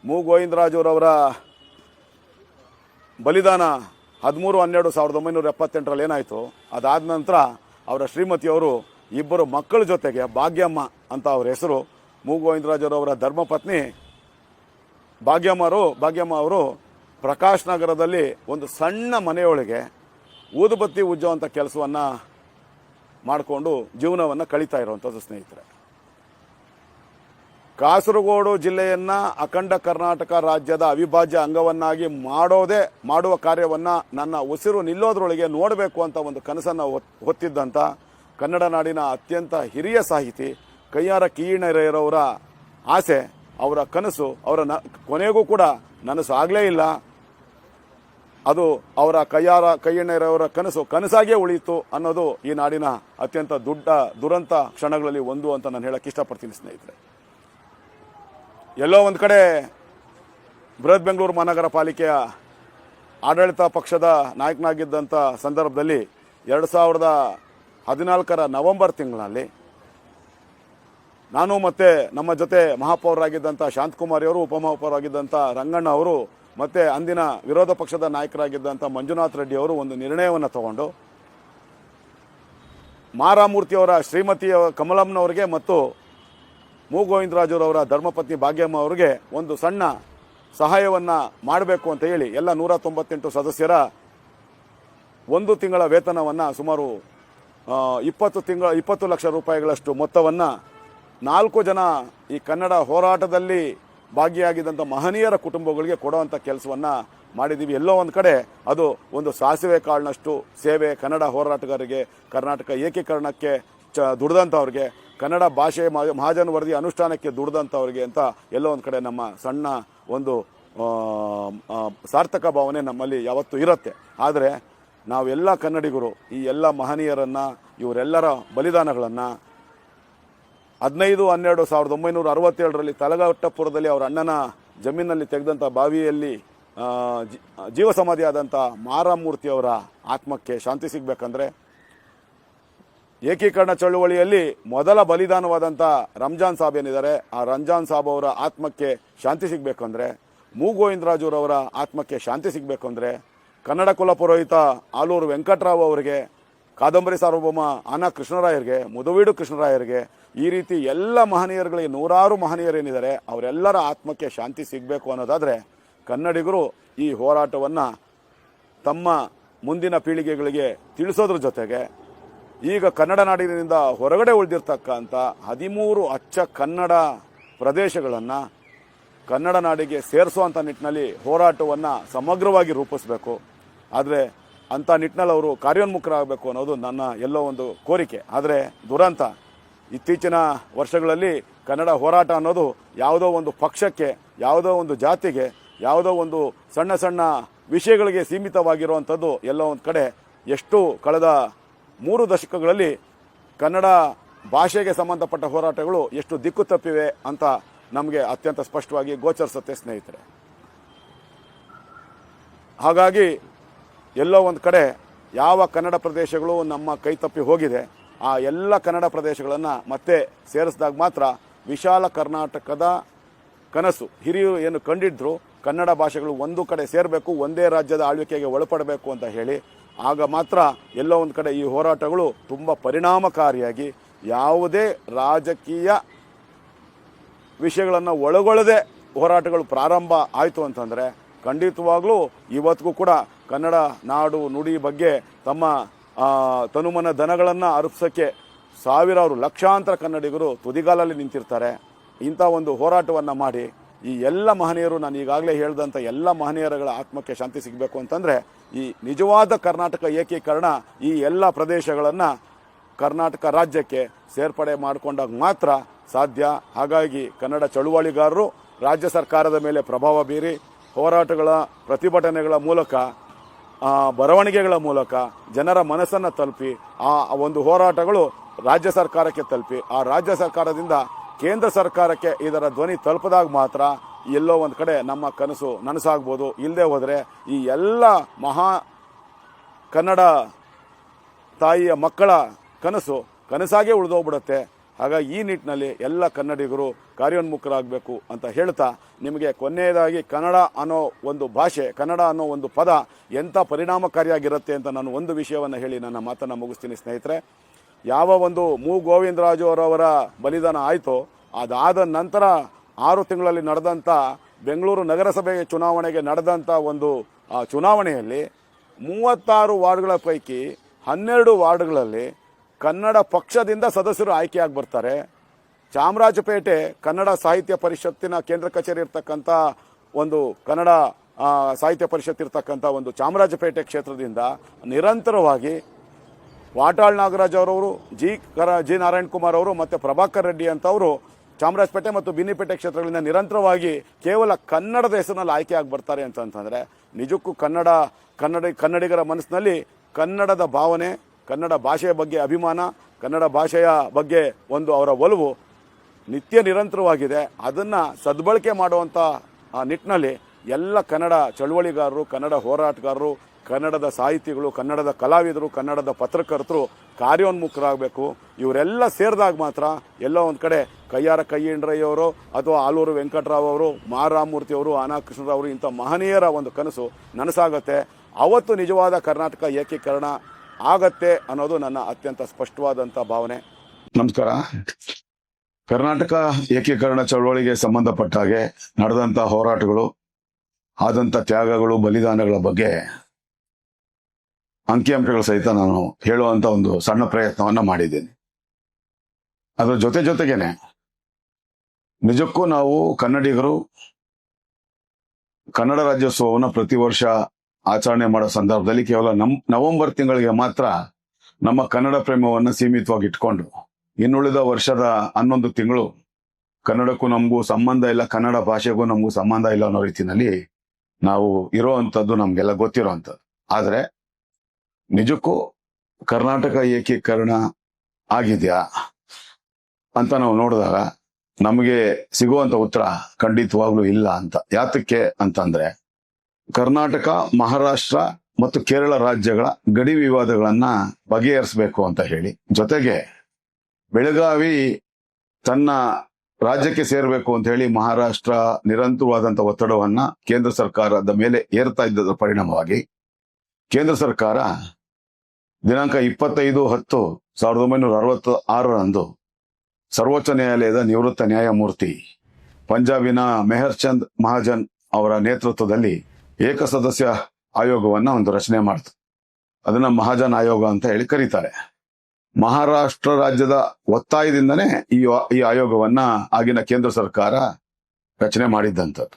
ಮು ಗೋವಿಂದರಾಜುರವರ ಬಲಿದಾನ 13/12/1978ರಲ್ಲಿ ಏನಾಯಿತು, ಅದಾದ ನಂತರ ಅವರ ಶ್ರೀಮತಿಯವರು 2 ಮಕ್ಕಳ ಜೊತೆಗೆ ಭಾಗ್ಯಮ್ಮ ಅಂತ ಅವ್ರ ಹೆಸರು, ಮು ಗೋವಿಂದರಾಜುರವರ ಧರ್ಮಪತ್ನಿ ಭಾಗ್ಯಮ್ಮ ಅವರು ಪ್ರಕಾಶ್ ನಗರದಲ್ಲಿ ಒಂದು ಸಣ್ಣ ಮನೆಯೊಳಗೆ ಊದುಬತ್ತಿ ಉಜ್ಜುವಂಥ ಕೆಲಸವನ್ನು ಮಾಡಿಕೊಂಡು ಜೀವನವನ್ನು ಕಳೀತಾ ಇರುವಂಥದ್ದು ಸ್ನೇಹಿತರೆ. ಕಾಸರಗೋಡು ಜಿಲ್ಲೆಯನ್ನು ಅಖಂಡ ಕರ್ನಾಟಕ ರಾಜ್ಯದ ಅವಿಭಾಜ್ಯ ಅಂಗವನ್ನಾಗಿ ಮಾಡುವ ಕಾರ್ಯವನ್ನು ನನ್ನ ಉಸಿರು ನಿಲ್ಲೋದ್ರೊಳಗೆ ನೋಡಬೇಕು ಅಂತ ಒಂದು ಕನಸನ್ನು ಹೊತ್ತಿದ್ದಂಥ ಕನ್ನಡ ನಾಡಿನ ಅತ್ಯಂತ ಹಿರಿಯ ಸಾಹಿತಿ ಕಯ್ಯಾರ ಕಿಯ್ಯಣ್ಣರವರ ಆಸೆ, ಅವರ ಕನಸು, ಅವರ ಕೊನೆಗೂ ಕೂಡ ನನಸು ಆಗಲೇ ಇಲ್ಲ. ಅದು ಅವರ ಕಯ್ಯಣ್ಣರವರ ಕನಸಾಗಿಯೇ ಉಳಿಯಿತು ಅನ್ನೋದು ಈ ನಾಡಿನ ಅತ್ಯಂತ ದುರಂತ ಕ್ಷಣಗಳಲ್ಲಿ ಒಂದು ಅಂತ ನಾನು ಹೇಳಕ್ಕೆ ಇಷ್ಟಪಡ್ತೀನಿ ಸ್ನೇಹಿತರೆ. ಎಲ್ಲೋ ಒಂದು ಕಡೆ ಬೃಹತ್ ಬೆಂಗಳೂರು ಮಹಾನಗರ ಪಾಲಿಕೆಯ ಆಡಳಿತ ಪಕ್ಷದ ನಾಯಕನಾಗಿದ್ದಂಥ ಸಂದರ್ಭದಲ್ಲಿ 2014ರ ನವೆಂಬರ್ ತಿಂಗಳಿನಲ್ಲಿ ನಾನು ಮತ್ತು ನಮ್ಮ ಜೊತೆ ಮಹಾಪೌರರಾಗಿದ್ದಂಥ ಶಾಂತಕುಮಾರಿ ಅವರು, ಉಪಮಹಾಪೌರರಾಗಿದ್ದಂಥ ರಂಗಣ್ಣ ಅವರು ಮತ್ತು ಅಂದಿನ ವಿರೋಧ ಪಕ್ಷದ ನಾಯಕರಾಗಿದ್ದಂಥ ಮಂಜುನಾಥ್ ರೆಡ್ಡಿ ಅವರು ಒಂದು ನಿರ್ಣಯವನ್ನು ತಗೊಂಡು ಮಾರಾಮೂರ್ತಿಯವರ ಶ್ರೀಮತಿ ಕಮಲಮ್ಮನವರಿಗೆ ಮತ್ತು ಮು ಗೋವಿಂದರಾಜುರವರ ಧರ್ಮಪತ್ನಿ ಭಾಗ್ಯಮ್ಮ ಅವರಿಗೆ ಒಂದು ಸಣ್ಣ ಸಹಾಯವನ್ನು ಮಾಡಬೇಕು ಅಂತ ಹೇಳಿ ಎಲ್ಲ 198 ಸದಸ್ಯರ 1 ತಿಂಗಳ ವೇತನವನ್ನು ಸುಮಾರು 20 ಲಕ್ಷ ರೂಪಾಯಿಗಳಷ್ಟು ಮೊತ್ತವನ್ನು 4 ಜನ ಈ ಕನ್ನಡ ಹೋರಾಟದಲ್ಲಿ ಭಾಗಿಯಾಗಿದ್ದಂಥ ಮಹನೀಯರ ಕುಟುಂಬಗಳಿಗೆ ಕೊಡುವಂಥ ಕೆಲಸವನ್ನು ಮಾಡಿದ್ದೀವಿ. ಎಲ್ಲೋ ಒಂದು ಕಡೆ ಅದು ಒಂದು ಸಾಸಿವೆ ಕಾಳಿನಷ್ಟು ಸೇವೆ ಕನ್ನಡ ಹೋರಾಟಗಾರರಿಗೆ, ಕರ್ನಾಟಕ ಏಕೀಕರಣಕ್ಕೆ ದುಡಿದಂಥವ್ರಿಗೆ, ಕನ್ನಡ ಭಾಷೆ ಮಹಾಜನ ವರದಿ ಅನುಷ್ಠಾನಕ್ಕೆ ದುಡಿದಂಥವ್ರಿಗೆ ಅಂತ ಎಲ್ಲೋ ಒಂದು ಕಡೆ ನಮ್ಮ ಸಣ್ಣ ಒಂದು ಸಾರ್ಥಕ ಭಾವನೆ ನಮ್ಮಲ್ಲಿ ಯಾವತ್ತೂ ಇರುತ್ತೆ. ಆದರೆ ನಾವೆಲ್ಲ ಕನ್ನಡಿಗರು ಈ ಎಲ್ಲ ಮಹನೀಯರನ್ನು, ಇವರೆಲ್ಲರ ಬಲಿದಾನಗಳನ್ನು 15/12/1967 ತಲಘಟ್ಟಪುರದಲ್ಲಿ ಅವರ ಅಣ್ಣನ ಜಮೀನಲ್ಲಿ ತೆಗೆದಂಥ ಬಾವಿಯಲ್ಲಿ ಜೀವ ಸಮಾಧಿ ಆದಂಥ ಮಾರಾಮೂರ್ತಿಯವರ ಆತ್ಮಕ್ಕೆ ಶಾಂತಿ ಸಿಗಬೇಕಂದ್ರೆ, ಏಕೀಕರಣ ಚಳುವಳಿಯಲ್ಲಿ ಮೊದಲ ಬಲಿದಾನವಾದಂಥ ರಂಜಾನ್ ಸಾಬ್ ಏನಿದ್ದಾರೆ ಆ ರಂಜಾನ್ ಸಾಬ್ ಅವರ ಆತ್ಮಕ್ಕೆ ಶಾಂತಿ ಸಿಗಬೇಕಂದ್ರೆ, ಮು ಗೋವಿಂದರಾಜುರವರ ಆತ್ಮಕ್ಕೆ ಶಾಂತಿ ಸಿಗಬೇಕಂದ್ರೆ, ಕನ್ನಡ ಕುಲಪುರೋಹಿತ ಆಲೂರು ವೆಂಕಟರಾವ್ ಅವರಿಗೆ, ಕಾದಂಬರಿ ಸಾರ್ವಭೌಮ ಆನಾ ಕೃಷ್ಣರಾಯರಿಗೆ, ಮುದುವೀಡು ಕೃಷ್ಣರಾಯರಿಗೆ, ಈ ರೀತಿ ಎಲ್ಲ ಮಹನೀಯರುಗಳಿಗೆ ನೂರಾರು ಮಹನೀಯರೇನಿದ್ದಾರೆ ಅವರೆಲ್ಲರ ಆತ್ಮಕ್ಕೆ ಶಾಂತಿ ಸಿಗಬೇಕು ಅನ್ನೋದಾದರೆ ಕನ್ನಡಿಗರು ಈ ಹೋರಾಟವನ್ನು ತಮ್ಮ ಮುಂದಿನ ಪೀಳಿಗೆಗಳಿಗೆ ತಿಳಿಸೋದ್ರ ಜೊತೆಗೆ ಈಗ ಕನ್ನಡ ನಾಡಿನಿಂದ ಹೊರಗಡೆ ಉಳಿದಿರ್ತಕ್ಕಂಥ 13 ಅಚ್ಚ ಕನ್ನಡ ಪ್ರದೇಶಗಳನ್ನು ಕನ್ನಡ ನಾಡಿಗೆ ಸೇರಿಸುವಂಥ ನಿಟ್ಟಿನಲ್ಲಿ ಹೋರಾಟವನ್ನು ಸಮಗ್ರವಾಗಿ ರೂಪಿಸಬೇಕು. ಆದರೆ ಅಂಥ ನಿಟ್ಟಿನಲ್ಲಿ ಅವರು ಕಾರ್ಯೋನ್ಮುಖರಾಗಬೇಕು ಅನ್ನೋದು ನನ್ನ ಎಲ್ಲೋ ಒಂದು ಕೋರಿಕೆ. ಆದರೆ ದುರಂತ, ಇತ್ತೀಚಿನ ವರ್ಷಗಳಲ್ಲಿ ಕನ್ನಡ ಹೋರಾಟ ಅನ್ನೋದು ಯಾವುದೋ ಒಂದು ಪಕ್ಷಕ್ಕೆ, ಯಾವುದೋ ಒಂದು ಜಾತಿಗೆ, ಯಾವುದೋ ಒಂದು ಸಣ್ಣ ಸಣ್ಣ ವಿಷಯಗಳಿಗೆ ಸೀಮಿತವಾಗಿರುವಂಥದ್ದು ಎಲ್ಲೋ ಒಂದು ಕಡೆ ಎಷ್ಟು ಕಳೆದ 3 ದಶಕಗಳಲ್ಲಿ ಕನ್ನಡ ಭಾಷೆಗೆ ಸಂಬಂಧಪಟ್ಟ ಹೋರಾಟಗಳು ಎಷ್ಟು ದಿಕ್ಕು ತಪ್ಪಿವೆ ಅಂತ ನಮಗೆ ಅತ್ಯಂತ ಸ್ಪಷ್ಟವಾಗಿ ಗೋಚರಿಸುತ್ತೆ ಸ್ನೇಹಿತರೆ. ಹಾಗಾಗಿ ಎಲ್ಲೋ ಒಂದು ಕಡೆ ಯಾವ ಕನ್ನಡ ಪ್ರದೇಶಗಳು ನಮ್ಮ ಕೈ ತಪ್ಪಿ ಹೋಗಿದೆ ಆ ಎಲ್ಲ ಕನ್ನಡ ಪ್ರದೇಶಗಳನ್ನು ಮತ್ತೆ ಸೇರಿಸಿದಾಗ ಮಾತ್ರ ವಿಶಾಲ ಕರ್ನಾಟಕದ ಕನಸು ಹಿರಿಯರು ಏನು ಕಂಡಿದ್ರು ಕನ್ನಡ ಭಾಷೆಗಳು ಒಂದು ಕಡೆ ಸೇರಬೇಕು, ಒಂದೇ ರಾಜ್ಯದ ಆಳ್ವಿಕೆಗೆ ಒಳಪಡಬೇಕು ಅಂತ ಹೇಳಿ, ಆಗ ಮಾತ್ರ ಎಲ್ಲೋ ಒಂದು ಕಡೆ ಈ ಹೋರಾಟಗಳು ತುಂಬ ಪರಿಣಾಮಕಾರಿಯಾಗಿ ಯಾವುದೇ ರಾಜಕೀಯ ವಿಷಯಗಳನ್ನು ಒಳಗೊಳ್ಳದೆ ಹೋರಾಟಗಳು ಪ್ರಾರಂಭ ಆಯಿತು ಅಂತಂದರೆ ಖಂಡಿತವಾಗ್ಲೂ ಇವತ್ತಿಗೂ ಕೂಡ ಕನ್ನಡ ನಾಡು ನುಡಿ ಬಗ್ಗೆ ತಮ್ಮ ತನುಮನ ದನಗಳನ್ನು ಅರ್ಪಿಸೋಕ್ಕೆ ಸಾವಿರಾರು ಲಕ್ಷಾಂತರ ಕನ್ನಡಿಗರು ತುದಿಗಾಲಲ್ಲಿ ನಿಂತಿರ್ತಾರೆ. ಇಂಥ ಒಂದು ಹೋರಾಟವನ್ನು ಮಾಡಿ ಈ ಎಲ್ಲ ಮಹನೀಯರು, ನಾನು ಈಗಾಗಲೇ ಹೇಳಿದಂಥ ಎಲ್ಲ ಮಹನೀಯರುಗಳ ಆತ್ಮಕ್ಕೆ ಶಾಂತಿ ಸಿಗಬೇಕು ಅಂತಂದರೆ ಈ ನಿಜವಾದ ಕರ್ನಾಟಕ ಏಕೀಕರಣ ಈ ಎಲ್ಲ ಪ್ರದೇಶಗಳನ್ನು ಕರ್ನಾಟಕ ರಾಜ್ಯಕ್ಕೆ ಸೇರ್ಪಡೆ ಮಾಡಿಕೊಂಡಾಗ ಮಾತ್ರ ಸಾಧ್ಯ. ಹಾಗಾಗಿ ಕನ್ನಡ ಚಳುವಳಿಗಾರರು ರಾಜ್ಯ ಸರ್ಕಾರದ ಮೇಲೆ ಪ್ರಭಾವ ಬೀರಿ ಹೋರಾಟಗಳ, ಪ್ರತಿಭಟನೆಗಳ ಮೂಲಕ, ಬರವಣಿಗೆಗಳ ಮೂಲಕ ಜನರ ಮನಸ್ಸನ್ನು ತಲುಪಿ ಆ ಒಂದು ಹೋರಾಟಗಳು ರಾಜ್ಯ ಸರ್ಕಾರಕ್ಕೆ ತಲುಪಿ ಆ ರಾಜ್ಯ ಸರ್ಕಾರದಿಂದ ಕೇಂದ್ರ ಸರ್ಕಾರಕ್ಕೆ ಇದರ ಧ್ವನಿ ತಲುಪಿದಾಗ ಮಾತ್ರ ಎಲ್ಲೋ ಒಂದು ಕಡೆ ನಮ್ಮ ಕನಸು ನನಸಾಗ್ಬೋದು. ಇಲ್ಲದೆ ಹೋದರೆ ಈ ಎಲ್ಲ ಮಹಾ ಕನ್ನಡ ತಾಯಿಯ ಮಕ್ಕಳ ಕನಸು ಕನಸಾಗೇ ಉಳಿದೋಗ್ಬಿಡುತ್ತೆ. ಹಾಗಾಗಿ ಈ ನಿಟ್ಟಿನಲ್ಲಿ ಎಲ್ಲ ಕನ್ನಡಿಗರು ಕಾರ್ಯೋನ್ಮುಖರಾಗಬೇಕು ಅಂತ ಹೇಳ್ತಾ, ನಿಮಗೆ ಕೊನೆಯದಾಗಿ ಕನ್ನಡ ಅನ್ನೋ ಒಂದು ಭಾಷೆ, ಕನ್ನಡ ಅನ್ನೋ ಒಂದು ಪದ ಎಂಥ ಪರಿಣಾಮಕಾರಿಯಾಗಿರುತ್ತೆ ಅಂತ ನಾನು ಒಂದು ವಿಷಯವನ್ನು ಹೇಳಿ ನನ್ನ ಮಾತನ್ನು ಮುಗಿಸ್ತೀನಿ ಸ್ನೇಹಿತರೆ. ಯಾವ ಒಂದು ಮು ಗೋವಿಂದರಾಜು ಅವರವರ ಬಲಿದಾನ ಆಯಿತೋ ಅದಾದ ನಂತರ 6 ತಿಂಗಳಲ್ಲಿ ನಡೆದಂಥ ಬೆಂಗಳೂರು ನಗರಸಭೆ ಚುನಾವಣೆಗೆ ನಡೆದಂಥ ಒಂದು ಚುನಾವಣೆಯಲ್ಲಿ 36 ವಾರ್ಡ್ಗಳ ಪೈಕಿ 12 ವಾರ್ಡ್ಗಳಲ್ಲಿ ಕನ್ನಡ ಪಕ್ಷದಿಂದ ಸದಸ್ಯರು ಆಯ್ಕೆಯಾಗಿ ಬರ್ತಾರೆ. ಚಾಮರಾಜಪೇಟೆ ಕನ್ನಡ ಸಾಹಿತ್ಯ ಪರಿಷತ್ತಿನ ಕೇಂದ್ರ ಕಚೇರಿ ಇರ್ತಕ್ಕಂಥ ಒಂದು ಕನ್ನಡ ಸಾಹಿತ್ಯ ಪರಿಷತ್ ಇರ್ತಕ್ಕಂಥ ಒಂದು ಚಾಮರಾಜಪೇಟೆ ಕ್ಷೇತ್ರದಿಂದ ನಿರಂತರವಾಗಿ ವಾಟಾಳ್ ನಾಗರಾಜ್ ಅವರವರು, ಜಿ ನಾರಾಯಣ್ ಕುಮಾರ್ ಅವರು ಮತ್ತು ಪ್ರಭಾಕರ್ ರೆಡ್ಡಿ ಅಂತವರು ಚಾಮರಾಜಪೇಟೆ ಮತ್ತು ಬಿನ್ನಿಪೇಟೆ ಕ್ಷೇತ್ರಗಳಿಂದ ನಿರಂತರವಾಗಿ ಕೇವಲ ಕನ್ನಡದ ಹೆಸರಿನಲ್ಲಿ ಆಯ್ಕೆಯಾಗಿ ಬರ್ತಾರೆ ಅಂತಂದರೆ ನಿಜಕ್ಕೂ ಕನ್ನಡಿಗರ ಮನಸ್ಸಿನಲ್ಲಿ ಕನ್ನಡದ ಭಾವನೆ, ಕನ್ನಡ ಭಾಷೆಯ ಬಗ್ಗೆ ಅಭಿಮಾನ, ಕನ್ನಡ ಭಾಷೆಯ ಬಗ್ಗೆ ಒಂದು ಅವರ ಒಲವು ನಿತ್ಯ ನಿರಂತರವಾಗಿದೆ. ಅದನ್ನು ಸದ್ಬಳಕೆ ಮಾಡುವಂಥ ನಿಟ್ಟಿನಲ್ಲಿ ಎಲ್ಲ ಕನ್ನಡ ಚಳುವಳಿಗಾರರು, ಕನ್ನಡ ಹೋರಾಟಗಾರರು, ಕನ್ನಡದ ಸಾಹಿತಿಗಳು, ಕನ್ನಡದ ಕಲಾವಿದರು, ಕನ್ನಡದ ಪತ್ರಕರ್ತರು ಕಾರ್ಯೋನ್ಮುಖರಾಗಬೇಕು. ಇವರೆಲ್ಲ ಸೇರಿದಾಗ ಮಾತ್ರ ಎಲ್ಲೋ ಒಂದು ಕಡೆ ಕಯ್ಯಾರ ಕಯ್ಯಂಡ್ರಯ್ಯವರು ಅಥವಾ ಆಲೂರು ವೆಂಕಟರಾವ್ ಅವರು, ಮಾರಾಮೂರ್ತಿ ಅವರು, ಆನಾ ಕೃಷ್ಣರಾವ್ ಅವರು, ಇಂಥ ಮಹನೀಯರ ಒಂದು ಕನಸು ನನಸಾಗುತ್ತೆ. ಅವತ್ತು ನಿಜವಾದ ಕರ್ನಾಟಕ ಏಕೀಕರಣ ಆಗತ್ತೆ ಅನ್ನೋದು ನನ್ನ ಅತ್ಯಂತ ಸ್ಪಷ್ಟವಾದಂಥ ಭಾವನೆ. ನಮಸ್ಕಾರ. ಕರ್ನಾಟಕ ಏಕೀಕರಣ ಚಳವಳಿಗೆ ಸಂಬಂಧಪಟ್ಟ ಹಾಗೆ ನಡೆದಂಥ ಹೋರಾಟಗಳು, ಆದಂಥ ತ್ಯಾಗಗಳು, ಬಲಿದಾನಗಳ ಬಗ್ಗೆ ಅಂಕಿಅಂಶಗಳ ಸಹಿತ ನಾನು ಹೇಳುವಂತ ಒಂದು ಸಣ್ಣ ಪ್ರಯತ್ನವನ್ನ ಮಾಡಿದ್ದೇನೆ. ಅದರ ಜೊತೆಗೇನೆ ನಿಜಕ್ಕೂ ನಾವು ಕನ್ನಡಿಗರು ಕನ್ನಡ ರಾಜ್ಯೋತ್ಸವವನ್ನು ಪ್ರತಿ ವರ್ಷ ಆಚರಣೆ ಮಾಡೋ ಸಂದರ್ಭದಲ್ಲಿ ಕೇವಲ ನವೆಂಬರ್ ತಿಂಗಳಿಗೆ ಮಾತ್ರ ನಮ್ಮ ಕನ್ನಡ ಪ್ರೇಮವನ್ನು ಸೀಮಿತವಾಗಿ ಇಟ್ಕೊಂಡು ಇನ್ನುಳಿದ ವರ್ಷದ 11 ತಿಂಗಳು ಕನ್ನಡಕ್ಕೂ ನಮಗೂ ಸಂಬಂಧ ಇಲ್ಲ, ಕನ್ನಡ ಭಾಷೆಗೂ ನಮಗೂ ಸಂಬಂಧ ಇಲ್ಲ ಅನ್ನೋ ರೀತಿಯಲ್ಲಿ ನಾವು ಇರೋವಂಥದ್ದು ನಮ್ಗೆಲ್ಲ ಗೊತ್ತಿರೋವಂಥದ್ದು. ಆದ್ರೆ ನಿಜಕ್ಕೂ ಕರ್ನಾಟಕ ಏಕೀಕರಣ ಆಗಿದೆಯಾ ಅಂತ ನಾವು ನೋಡಿದಾಗ ನಮಗೆ ಸಿಗುವಂತ ಉತ್ತರ ಖಂಡಿತವಾಗ್ಲೂ ಇಲ್ಲ ಅಂತ. ಯಾತಕ್ಕೆ ಅಂತಂದ್ರೆ ಕರ್ನಾಟಕ, ಮಹಾರಾಷ್ಟ್ರ ಮತ್ತು ಕೇರಳ ರಾಜ್ಯಗಳ ಗಡಿ ವಿವಾದಗಳನ್ನ ಬಗೆಹರಿಸಬೇಕು ಅಂತ ಹೇಳಿ, ಜೊತೆಗೆ ಬೆಳಗಾವಿ ತನ್ನ ರಾಜ್ಯಕ್ಕೆ ಸೇರಬೇಕು ಅಂತ ಹೇಳಿ ಮಹಾರಾಷ್ಟ್ರ ನಿರಂತರವಾದಂತ ಒತ್ತಡವನ್ನ ಕೇಂದ್ರ ಸರ್ಕಾರದ ಮೇಲೆ ಏರ್ತಾ ಇದ್ದದ್ರ ಪರಿಣಾಮವಾಗಿ ಕೇಂದ್ರ ಸರ್ಕಾರ ದಿನಾಂಕ 25/10/1966 ಸರ್ವೋಚ್ಚ ನ್ಯಾಯಾಲಯದ ನಿವೃತ್ತ ನ್ಯಾಯಮೂರ್ತಿ ಪಂಜಾಬಿನ ಮೆಹರ್ ಚಂದ್ ಮಹಾಜನ್ ಅವರ ನೇತೃತ್ವದಲ್ಲಿ ಏಕಸದಸ್ಯ ಆಯೋಗವನ್ನ ಒಂದು ರಚನೆ ಮಾಡಿತು. ಅದನ್ನ ಮಹಾಜನ್ ಆಯೋಗ ಅಂತ ಹೇಳಿ ಕರೀತಾರೆ. ಮಹಾರಾಷ್ಟ್ರ ರಾಜ್ಯದ ಒತ್ತಾಯದಿಂದನೇ ಈ ಆಯೋಗವನ್ನ ಆಗಿನ ಕೇಂದ್ರ ಸರ್ಕಾರ ರಚನೆ ಮಾಡಿದ್ದಂಥದ್ದು.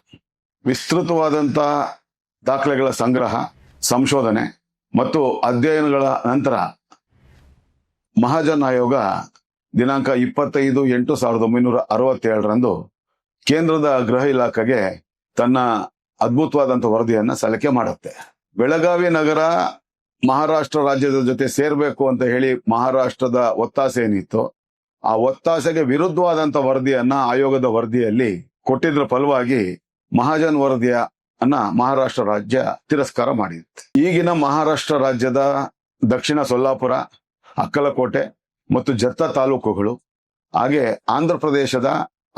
ವಿಸ್ತೃತವಾದಂತ ದಾಖಲೆಗಳ ಸಂಗ್ರಹ, ಸಂಶೋಧನೆ ಮತ್ತು ಅಧ್ಯಯನಗಳ ನಂತರ ಮಹಾಜನ್ ಆಯೋಗ ದಿನಾಂಕ 25/8/1967 ಕೇಂದ್ರದ ಗೃಹ ಇಲಾಖೆಗೆ ತನ್ನ ಅದ್ಭುತವಾದಂತ ವರದಿಯನ್ನ ಸಲ್ಲಿಕೆ ಮಾಡುತ್ತೆ. ಬೆಳಗಾವಿ ನಗರ ಮಹಾರಾಷ್ಟ್ರ ರಾಜ್ಯದ ಜೊತೆ ಸೇರ್ಬೇಕು ಅಂತ ಹೇಳಿ ಮಹಾರಾಷ್ಟ್ರದ ಒತ್ತಾಸೆ ಏನಿತ್ತು, ಆ ಒತ್ತಾಸೆಗೆ ವಿರುದ್ಧವಾದಂತ ವರದಿಯನ್ನ ಆಯೋಗದ ವರದಿಯಲ್ಲಿ ಕೊಟ್ಟಿದ್ರ ಫಲವಾಗಿ ಮಹಾಜನ್ ವರದಿಯನ್ನ ಮಹಾರಾಷ್ಟ್ರ ರಾಜ್ಯ ತಿರಸ್ಕಾರ ಮಾಡಿತ್ತು. ಈಗಿನ ಮಹಾರಾಷ್ಟ್ರ ರಾಜ್ಯದ ದಕ್ಷಿಣ ಸೊಲ್ಲಾಪುರ, ಅಕ್ಕಲಕೋಟೆ ಮತ್ತು ಜತ್ತ ತಾಲೂಕುಗಳು, ಹಾಗೆ ಆಂಧ್ರ ಪ್ರದೇಶದ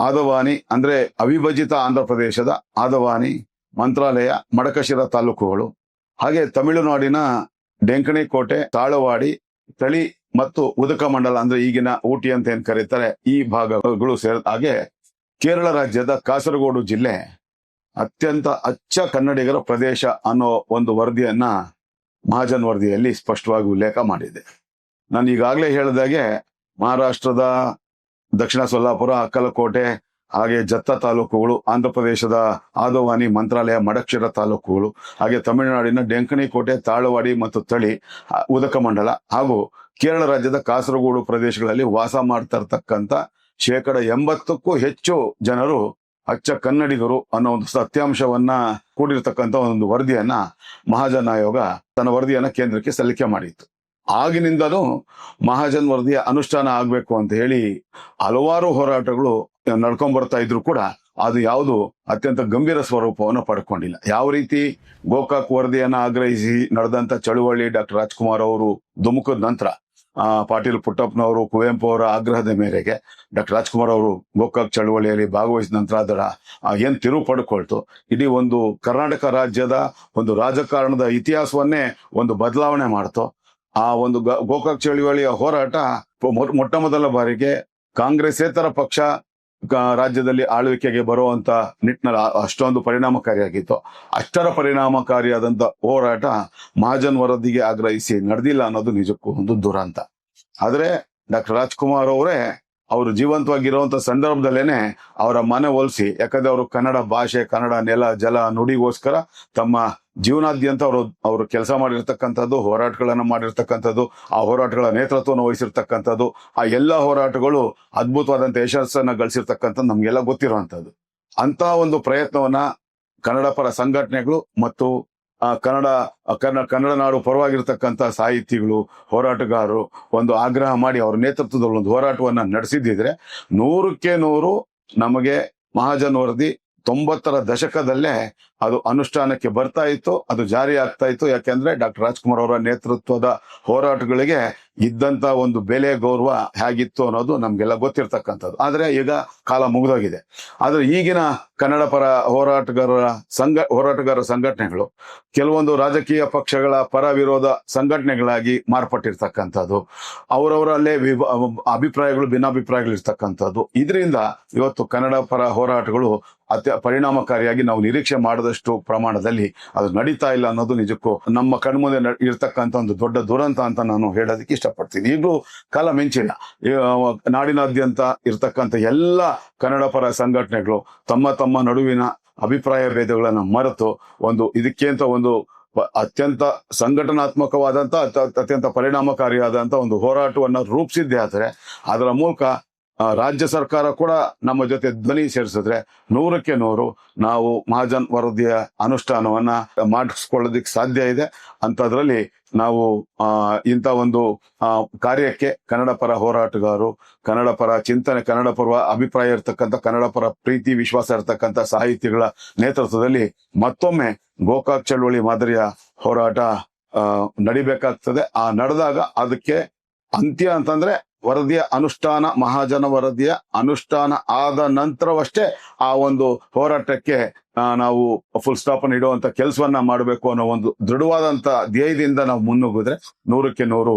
ಆದವಾನಿ ಅಂದ್ರೆ ಅವಿಭಜಿತ ಆಂಧ್ರ ಪ್ರದೇಶದ ಆದವಾನಿ, ಮಂತ್ರಾಲಯ, ಮಡಕಶಿರ ತಾಲೂಕುಗಳು, ಹಾಗೆ ತಮಿಳುನಾಡಿನ ಡೆಂಕಣಿಕೋಟೆ, ತಾಳವಾಡಿ, ತಳಿ ಮತ್ತು ಉದಕಮಂಡಲ ಅಂದ್ರೆ ಈಗಿನ ಊಟಿ ಅಂತ ಏನ್ ಕರೀತಾರೆ, ಈ ಭಾಗಗಳು ಹಾಗೆ ಕೇರಳ ರಾಜ್ಯದ ಕಾಸರಗೋಡು ಜಿಲ್ಲೆ ಅತ್ಯಂತ ಅಚ್ಚ ಕನ್ನಡಿಗರ ಪ್ರದೇಶ ಅನ್ನೋ ಒಂದು ವರದಿಯನ್ನ ಮಹಾಜನ್ ವರದಿಯಲ್ಲಿ ಸ್ಪಷ್ಟವಾಗಿ ಉಲ್ಲೇಖ ಮಾಡಿದೆ. ನಾನು ಈಗಾಗಲೇ ಹೇಳಿದಾಗೆ ಮಹಾರಾಷ್ಟ್ರದ ದಕ್ಷಿಣ ಸೊಲ್ಲಾಪುರ, ಅಕ್ಕಲಕೋಟೆ, ಹಾಗೆ ಜತ್ತ ತಾಲೂಕುಗಳು, ಆಂಧ್ರ ಪ್ರದೇಶದ ಆದವಾನಿ, ಮಂತ್ರಾಲಯ, ಮಡಕ್ಷಿರ ತಾಲೂಕುಗಳು, ಹಾಗೆ ತಮಿಳುನಾಡಿನ ಡೆಂಕಣಿಕೋಟೆ, ತಾಳವಾಡಿ ಮತ್ತು ತಳಿ, ಉದಕಮಂಡಲ ಹಾಗೂ ಕೇರಳ ರಾಜ್ಯದ ಕಾಸರಗೋಡು ಪ್ರದೇಶಗಳಲ್ಲಿ ವಾಸ ಮಾಡ್ತಾ ಇರ್ತಕ್ಕಂಥ 80%ಕ್ಕೂ ಹೆಚ್ಚು ಜನರು ಅಚ್ಚ ಕನ್ನಡಿಗರು ಅನ್ನೋ ಒಂದು ಸತ್ಯಾಂಶವನ್ನ ಕೂಡಿರ್ತಕ್ಕಂಥ ಒಂದು ವರದಿಯನ್ನ ಮಹಾಜನ್ ಆಯೋಗ ತನ್ನ ವರದಿಯನ್ನ ಕೇಂದ್ರಕ್ಕೆ ಸಲ್ಲಿಕೆ ಮಾಡಿತ್ತು. ಆಗಿನಿಂದಲೂ ಮಹಾಜನ್ ವರದಿಯ ಅನುಷ್ಠಾನ ಆಗ್ಬೇಕು ಅಂತ ಹೇಳಿ ಹಲವಾರು ಹೋರಾಟಗಳು ನಡ್ಕೊಂಡ್ ಬರ್ತಾ ಇದ್ರು ಕೂಡ ಅದು ಯಾವುದು ಅತ್ಯಂತ ಗಂಭೀರ ಸ್ವರೂಪವನ್ನು ಪಡ್ಕೊಂಡಿಲ್ಲ. ಯಾವ ರೀತಿ ಗೋಕಾಕ್ ವರದಿಯನ್ನ ಆಗ್ರಹಿಸಿ ನಡೆದಂತ ಚಳುವಳಿ ಡಾಕ್ಟರ್ ರಾಜ್ಕುಮಾರ್ ಅವರು ಧುಮುಕದ ನಂತರ ಪಾಟೀಲ್ ಪುಟ್ಟಪ್ಪನವರು, ಕುವೆಂಪು ಅವರ ಆಗ್ರಹದ ಮೇರೆಗೆ ಡಾಕ್ಟರ್ ರಾಜ್ಕುಮಾರ್ ಅವರು ಗೋಕಾಕ್ ಚಳುವಳಿಯಲ್ಲಿ ಭಾಗವಹಿಸಿದ ನಂತರ ಅದರ ಏನ್ ತಿರುವು ಪಡ್ಕೊಳ್ತು, ಇಡೀ ಒಂದು ಕರ್ನಾಟಕ ರಾಜ್ಯದ ಒಂದು ರಾಜಕಾರಣದ ಇತಿಹಾಸವನ್ನೇ ಒಂದು ಬದಲಾವಣೆ ಮಾಡ್ತು. ಆ ಒಂದು ಗೋಕಾಕ್ ಚಳುವಳಿಯ ಹೋರಾಟ ಮೊಟ್ಟ ಮೊದಲ ಬಾರಿಗೆ ಕಾಂಗ್ರೆಸ್ಸೇತರ ಪಕ್ಷ ರಾಜ್ಯದಲ್ಲಿ ಆಳ್ವಿಕೆಗೆ ಬರುವಂತ ನಿಟ್ಟಿನಲ್ಲಿ ಅಷ್ಟೊಂದು ಪರಿಣಾಮಕಾರಿಯಾಗಿತ್ತು. ಅಷ್ಟರ ಪರಿಣಾಮಕಾರಿಯಾದಂತ ಹೋರಾಟ ಮಹಾಜನ್ ವರದಿಗೆ ಆಗ್ರಹಿಸಿ ನಡೆದಿಲ್ಲ ಅನ್ನೋದು ನಿಜಕ್ಕೂ ಒಂದು ದುರಂತ. ಆದ್ರೆ ಡಾಕ್ಟರ್ ರಾಜ್ಕುಮಾರ್ ಅವರೇ ಅವರು ಜೀವಂತವಾಗಿರುವಂತ ಸಂದರ್ಭದಲ್ಲೇನೆ ಅವರ ಮನೆ ಒಲಿಸಿ, ಯಾಕಂದ್ರೆ ಅವರು ಕನ್ನಡ ಭಾಷೆ, ಕನ್ನಡ ನೆಲ, ಜಲ, ನುಡಿಗೋಸ್ಕರ ತಮ್ಮ ಜೀವನಾದ್ಯಂತ ಅವರು ಕೆಲಸ ಮಾಡಿರ್ತಕ್ಕಂಥದ್ದು, ಹೋರಾಟಗಳನ್ನ ಮಾಡಿರ್ತಕ್ಕಂಥದ್ದು, ಆ ಹೋರಾಟಗಳ ನೇತೃತ್ವವನ್ನು ವಹಿಸಿರ್ತಕ್ಕಂಥದ್ದು, ಆ ಎಲ್ಲ ಹೋರಾಟಗಳು ಅದ್ಭುತವಾದಂತ ಯಶಸ್ಸನ್ನ ಗಳಿಸಿರ್ತಕ್ಕಂಥದ್ದು ನಮ್ಗೆಲ್ಲ ಗೊತ್ತಿರುವಂತದ್ದು. ಅಂತ ಒಂದು ಪ್ರಯತ್ನವನ್ನ ಕನ್ನಡ ಪರ ಸಂಘಟನೆಗಳು ಮತ್ತು ಕನ್ನಡ ನಾಡು ಪರವಾಗಿರ್ತಕ್ಕಂಥ ಸಾಹಿತಿಗಳು, ಹೋರಾಟಗಾರರು ಒಂದು ಆಗ್ರಹ ಮಾಡಿ ಅವರ ನೇತೃತ್ವದಲ್ಲಿ ಒಂದು ಹೋರಾಟವನ್ನ ನಡೆಸಿದ್ರೆ 100ಕ್ಕೆ 100 ನಮಗೆ ಮಹಾಜನ್ ವರದಿ 90ರ ದಶಕದಲ್ಲೇ ಅದು ಅನುಷ್ಠಾನಕ್ಕೆ ಬರ್ತಾ ಇತ್ತು, ಅದು ಜಾರಿ ಆಗ್ತಾ ಇತ್ತು. ಯಾಕೆಂದ್ರೆ ಡಾಕ್ಟರ್ ರಾಜ್ಕುಮಾರ್ ಅವರ ನೇತೃತ್ವದ ಹೋರಾಟಗಳಿಗೆ ಇದ್ದಂತ ಒಂದು ಬೆಲೆ ಗೌರವ ಹೇಗಿತ್ತು ಅನ್ನೋದು ನಮ್ಗೆಲ್ಲ ಗೊತ್ತಿರ್ತಕ್ಕಂಥದ್ದು. ಆದ್ರೆ ಈಗ ಕಾಲ ಮುಗಿದೋಗಿದೆ. ಆದ್ರೆ ಈಗಿನ ಕನ್ನಡ ಪರ ಹೋರಾಟಗಾರ ಸಂಘಟನೆಗಳು ಕೆಲವೊಂದು ರಾಜಕೀಯ ಪಕ್ಷಗಳ ಪರ ವಿರೋಧ ಸಂಘಟನೆಗಳಾಗಿ ಮಾರ್ಪಟ್ಟಿರ್ತಕ್ಕಂಥದ್ದು, ಅವರವರಲ್ಲೇ ಅಭಿಪ್ರಾಯಗಳು ಭಿನ್ನಾಭಿಪ್ರಾಯಗಳು ಇರ್ತಕ್ಕಂಥದ್ದು. ಇದರಿಂದ ಇವತ್ತು ಕನ್ನಡ ಪರ ಹೋರಾಟಗಳು ಪರಿಣಾಮಕಾರಿಯಾಗಿ ನಾವು ನಿರೀಕ್ಷೆ ಮಾಡದಷ್ಟು ಪ್ರಮಾಣದಲ್ಲಿ ಅದು ನಡೀತಾ ಇಲ್ಲ ಅನ್ನೋದು ನಿಜಕ್ಕೂ ನಮ್ಮ ಕಣ್ಮುಂದೆ ಇರ್ತಕ್ಕಂಥ ಒಂದು ದೊಡ್ಡ ದುರಂತ ಅಂತ ನಾನು ಹೇಳೋದಕ್ಕೆ ಇಷ್ಟಪಡ್ತೀನಿ. ಈಗಲೂ ಕಾಲ ಮಿಂಚಿಲ್ಲ. ನಾಡಿನಾದ್ಯಂತ ಇರ್ತಕ್ಕಂಥ ಎಲ್ಲ ಕನ್ನಡ ಪರ ಸಂಘಟನೆಗಳು ತಮ್ಮ ತಮ್ಮ ನಡುವಿನ ಅಭಿಪ್ರಾಯ ಭೇದಗಳನ್ನ ಮರೆತು ಇದಕ್ಕೆ ಒಂದು ಅತ್ಯಂತ ಸಂಘಟನಾತ್ಮಕವಾದಂತ ಅತ್ಯಂತ ಪರಿಣಾಮಕಾರಿಯಾದಂತ ಒಂದು ಹೋರಾಟವನ್ನ ರೂಪಿಸಿದ್ದೇ ಆದರೆ ಅದರ ಮೂಲಕ ರಾಜ್ಯ ಸರ್ಕಾರ ಕೂಡ ನಮ್ಮ ಜೊತೆ ಧ್ವನಿ ಸೇರಿಸಿದ್ರೆ 100ಕ್ಕೆ 100 ನಾವು ಮಹಾಜನ್ ವರದಿಯ ಅನುಷ್ಠಾನವನ್ನ ಮಾಡಿಸ್ಕೊಳ್ಳೋದಿಕ್ ಸಾಧ್ಯ ಇದೆ. ಅಂತದ್ರಲ್ಲಿ ನಾವು ಇಂಥ ಒಂದು ಕಾರ್ಯಕ್ಕೆ ಕನ್ನಡ ಪರ ಹೋರಾಟಗಾರರು, ಕನ್ನಡ ಪರ ಚಿಂತನೆ, ಕನ್ನಡ ಪರ ಅಭಿಪ್ರಾಯ ಇರ್ತಕ್ಕಂಥ, ಕನ್ನಡ ಪರ ಪ್ರೀತಿ ವಿಶ್ವಾಸ ಇರ್ತಕ್ಕಂಥ ಸಾಹಿತಿಗಳ ನೇತೃತ್ವದಲ್ಲಿ ಮತ್ತೊಮ್ಮೆ ಗೋಕಾಕ್ ಚಳವಳಿ ಮಾದರಿಯ ಹೋರಾಟ ನಡಿಬೇಕಾಗ್ತದೆ. ನಡೆದಾಗ ಅದಕ್ಕೆ ಅಂತ್ಯ ಅಂತಂದ್ರೆ ವರದಿಯ ಅನುಷ್ಠಾನ, ಮಹಾಜನ ವರದಿಯ ಅನುಷ್ಠಾನ ಆದ ನಂತರವಷ್ಟೇ ಆ ಒಂದು ಹೋರಾಟಕ್ಕೆ ನಾವು ಫುಲ್ ಸ್ಟಾಪ್ ಅನ್ನು ಇಡುವಂತ ಕೆಲಸವನ್ನ ಮಾಡಬೇಕು ಅನ್ನೋ ಒಂದು ದೃಢವಾದಂತ ಧ್ಯೇಯದಿಂದ ನಾವು ಮುನ್ನುಗ್ಗಿದ್ರೆ 100ಕ್ಕೆ 100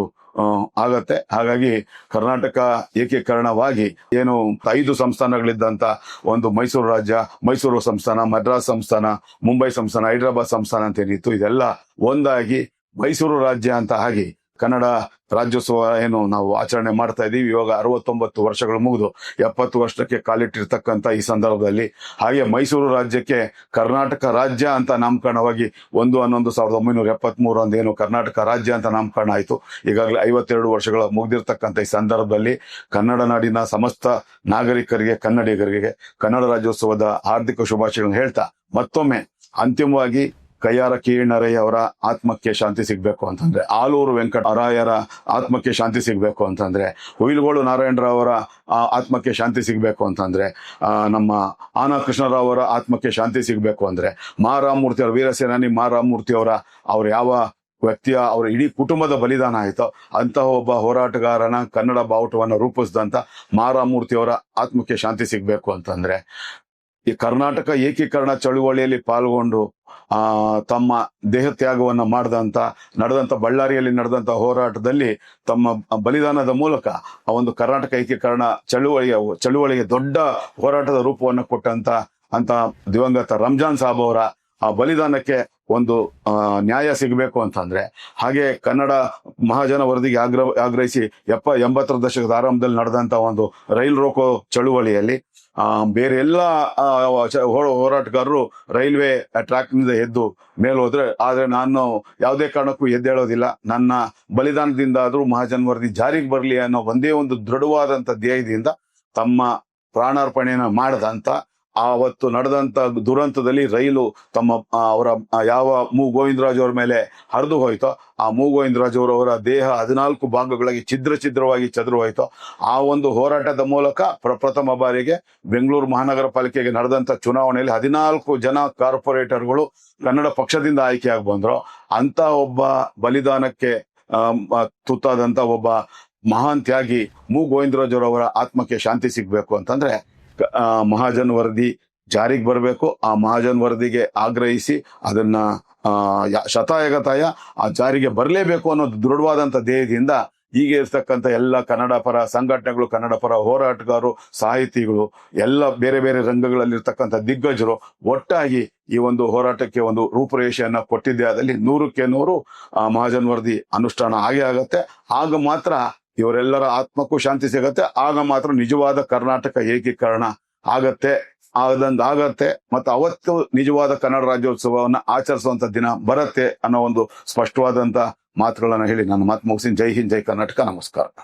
ಆಗತ್ತೆ. ಹಾಗಾಗಿ ಕರ್ನಾಟಕ ಏಕೀಕರಣವಾಗಿ ಏನು 5 ಸಂಸ್ಥಾನಗಳಿದ್ದಂತ ಒಂದು ಮೈಸೂರು ರಾಜ್ಯ, ಮೈಸೂರು ಸಂಸ್ಥಾನ, ಮದ್ರಾಸ್ ಸಂಸ್ಥಾನ, ಮುಂಬೈ ಸಂಸ್ಥಾನ, ಹೈದರಾಬಾದ್ ಸಂಸ್ಥಾನ ಅಂತ ಏನಿತ್ತು, ಇದೆಲ್ಲ ಒಂದಾಗಿ ಮೈಸೂರು ರಾಜ್ಯ ಅಂತ ಆಗಿ ಕನ್ನಡ ರಾಜ್ಯೋತ್ಸವ ಏನು ನಾವು ಆಚರಣೆ ಮಾಡ್ತಾ ಇದೀವಿ. ಇವಾಗ 69 ವರ್ಷಗಳು ಮುಗಿದು 70 ವರ್ಷಕ್ಕೆ ಕಾಲಿಟ್ಟಿರ್ತಕ್ಕಂಥ ಈ ಸಂದರ್ಭದಲ್ಲಿ ಹಾಗೆ ಮೈಸೂರು ರಾಜ್ಯಕ್ಕೆ ಕರ್ನಾಟಕ ರಾಜ್ಯ ಅಂತ ನಾಮಕರಣವಾಗಿ 1/11/1973 ಅಂದೇನು ಕರ್ನಾಟಕ ರಾಜ್ಯ ಅಂತ ನಾಮಕರಣ ಆಯಿತು. ಈಗಾಗಲೇ 52 ವರ್ಷಗಳ ಮುಗಿದಿರ್ತಕ್ಕಂಥ ಈ ಸಂದರ್ಭದಲ್ಲಿ ಕನ್ನಡ ನಾಡಿನ ಸಮಸ್ತ ನಾಗರಿಕರಿಗೆ, ಕನ್ನಡಿಗರಿಗೆ ಕನ್ನಡ ರಾಜ್ಯೋತ್ಸವದ ಹಾರ್ದಿಕ ಶುಭಾಶಯಗಳನ್ನು ಹೇಳ್ತಾ ಮತ್ತೊಮ್ಮೆ ಅಂತಿಮವಾಗಿ ಕಯ್ಯಾರ ಕೀರ್ಣರಯ್ಯ ಅವರ ಆತ್ಮಕ್ಕೆ ಶಾಂತಿ ಸಿಗ್ಬೇಕು ಅಂತಂದ್ರೆ, ಆಲೂರು ವೆಂಕಟರಾಯರ ಆತ್ಮಕ್ಕೆ ಶಾಂತಿ ಸಿಗ್ಬೇಕು ಅಂತಂದ್ರೆ, ಹುಯಿಲಗೋಳು ನಾರಾಯಣರಾವ್ ಅವರ ಆತ್ಮಕ್ಕೆ ಶಾಂತಿ ಸಿಗ್ಬೇಕು ಅಂತಂದ್ರೆ, ನಮ್ಮ ಆನ ಕೃಷ್ಣರಾವ್ ಅವರ ಆತ್ಮಕ್ಕೆ ಶಾಂತಿ ಸಿಗ್ಬೇಕು ಅಂದ್ರೆ, ಮಾರಾಮೂರ್ತಿ ಅವರ ವೀರಸೇನಾನಿ ಮಾರಾಮೂರ್ತಿ ಅವ್ರ ಯಾವ ವ್ಯಕ್ತಿಯ ಅವರ ಇಡೀ ಕುಟುಂಬದ ಬಲಿದಾನ ಆಯ್ತೋ ಅಂತಹ ಒಬ್ಬ ಹೋರಾಟಗಾರನ ಕನ್ನಡ ಬಾವುಟವನ್ನ ರೂಪಿಸಿದಂತ ಮಾರಾಮೂರ್ತಿ ಅವರ ಆತ್ಮಕ್ಕೆ ಶಾಂತಿ ಸಿಗ್ಬೇಕು ಅಂತಂದ್ರೆ, ಈ ಕರ್ನಾಟಕ ಏಕೀಕರಣ ಚಳುವಳಿಯಲ್ಲಿ ಪಾಲ್ಗೊಂಡು ತಮ್ಮ ದೇಹ ತ್ಯಾಗವನ್ನ ನಡೆದಂತ ಬಳ್ಳಾರಿಯಲ್ಲಿ ನಡೆದಂತ ಹೋರಾಟದಲ್ಲಿ ತಮ್ಮ ಬಲಿದಾನದ ಮೂಲಕ ಆ ಒಂದು ಕರ್ನಾಟಕ ಏಕೀಕರಣ ಚಳುವಳಿಗೆ ದೊಡ್ಡ ಹೋರಾಟದ ರೂಪವನ್ನು ಕೊಟ್ಟಂತ ದಿವಂಗತ ರಂಜಾನ್ ಸಾಬ್ ಅವರ ಆ ಬಲಿದಾನಕ್ಕೆ ಒಂದು ನ್ಯಾಯ ಸಿಗಬೇಕು ಅಂತಂದ್ರೆ, ಹಾಗೆ ಕನ್ನಡ ಮಹಾಜನ ವರದಿಗೆ ಆಗ್ರಹಿಸಿ 80ರ ದಶಕದ ಆರಂಭದಲ್ಲಿ ನಡೆದಂತ ಒಂದು ರೈಲ್ ರೋಕೋ ಚಳುವಳಿಯಲ್ಲಿ ಬೇರೆ ಎಲ್ಲ ಹೋರಾಟಗಾರರು ರೈಲ್ವೆ ಟ್ರ್ಯಾಕ್ ನಿಂದ ಎದ್ದು ಮೇಲೋದ್ರೆ, ಆದ್ರೆ ನಾನು ಯಾವುದೇ ಕಾರಣಕ್ಕೂ ಎದ್ದೇಳೋದಿಲ್ಲ, ನನ್ನ ಬಲಿದಾನದಿಂದ ಆದ್ರೂ ಮಹಾಜನ್ ವರದಿ ಜಾರಿಗೆ ಬರಲಿ ಅನ್ನೋ ಒಂದೇ ಒಂದು ದೃಢವಾದಂತ ಧ್ಯೇಯದಿಂದ ತಮ್ಮ ಪ್ರಾಣಾರ್ಪಣೆಯನ್ನ ಮಾಡದಂತ ಆವತ್ತು ನಡೆದಂತ ದುರಂತದಲ್ಲಿ ರೈಲು ಅವರ ಯಾವ ಮು ಗೋವಿಂದರಾಜ್ ಅವರ ಮೇಲೆ ಹರಿದು ಹೋಯ್ತೋ, ಆ ಮು ಗೋವಿಂದರಾಜ್ ಅವರ ದೇಹ 14 ಭಾಗಗಳಾಗಿ ಛಿದ್ರವಾಗಿ ಚದುರು ಹೋಯ್ತೋ. ಆ ಒಂದು ಹೋರಾಟದ ಮೂಲಕ ಪ್ರಥಮ ಬಾರಿಗೆ ಬೆಂಗಳೂರು ಮಹಾನಗರ ಪಾಲಿಕೆಗೆ ನಡೆದಂತ ಚುನಾವಣೆಯಲ್ಲಿ 14 ಜನ ಕಾರ್ಪೊರೇಟರ್ಗಳು ಕನ್ನಡ ಪಕ್ಷದಿಂದ ಆಯ್ಕೆಯಾಗಿ ಬಂದ್ರು. ಅಂತ ಒಬ್ಬ ಬಲಿದಾನಕ್ಕೆ ತುತ್ತಾದಂತ ಒಬ್ಬ ಮಹಾನ್ ತ್ಯಾಗಿ ಮು ಗೋವಿಂದರಾಜ್ ಅವರ ಆತ್ಮಕ್ಕೆ ಶಾಂತಿ ಸಿಗ್ಬೇಕು ಅಂತಂದ್ರೆ ಮಹಾಜನ್ ವರದಿ ಜಾರಿಗೆ ಬರಬೇಕು. ಆ ಮಹಾಜನ್ ವರದಿಗೆ ಆಗ್ರಹಿಸಿ ಅದನ್ನ ಶತಾಯಗತಾಯ ಆ ಜಾರಿಗೆ ಬರಲೇಬೇಕು ಅನ್ನೋ ದೃಢವಾದಂತ ಧ್ಯೇಯದಿಂದ ಈಗ ಇರ್ತಕ್ಕಂಥ ಎಲ್ಲ ಕನ್ನಡ ಪರ ಸಂಘಟನೆಗಳು, ಕನ್ನಡ ಪರ ಹೋರಾಟಗಾರರು, ಸಾಹಿತಿಗಳು, ಎಲ್ಲ ಬೇರೆ ಬೇರೆ ರಂಗಗಳಲ್ಲಿರ್ತಕ್ಕಂಥ ದಿಗ್ಗಜರು ಒಟ್ಟಾಗಿ ಈ ಒಂದು ಹೋರಾಟಕ್ಕೆ ಒಂದು ರೂಪುರೇಷೆಯನ್ನ ಕೊಟ್ಟಿದ್ದೆ. ಅದರಲ್ಲಿ 100ಕ್ಕೆ 100 ಮಹಾಜನ್ ವರದಿ ಅನುಷ್ಠಾನ ಆಗತ್ತೆ. ಆಗ ಮಾತ್ರ ಇವರೆಲ್ಲರ ಆತ್ಮಕ್ಕೂ ಶಾಂತಿ ಸಿಗತ್ತೆ. ಆಗ ಮಾತ್ರ ನಿಜವಾದ ಕರ್ನಾಟಕ ಏಕೀಕರಣ ಆಗತ್ತೆ. ಮತ್ತೆ ಅವತ್ತು ನಿಜವಾದ ಕನ್ನಡ ರಾಜ್ಯೋತ್ಸವವನ್ನ ಆಚರಿಸುವಂತ ದಿನ ಬರುತ್ತೆ ಅನ್ನೋ ಒಂದು ಸ್ಪಷ್ಟವಾದಂತ ಮಾತುಗಳನ್ನ ಹೇಳಿ ನಾನು ಮಾತು ಮುಗಿಸಿ. ಜೈ ಹಿಂದ್, ಜೈ ಕರ್ನಾಟಕ, ನಮಸ್ಕಾರ.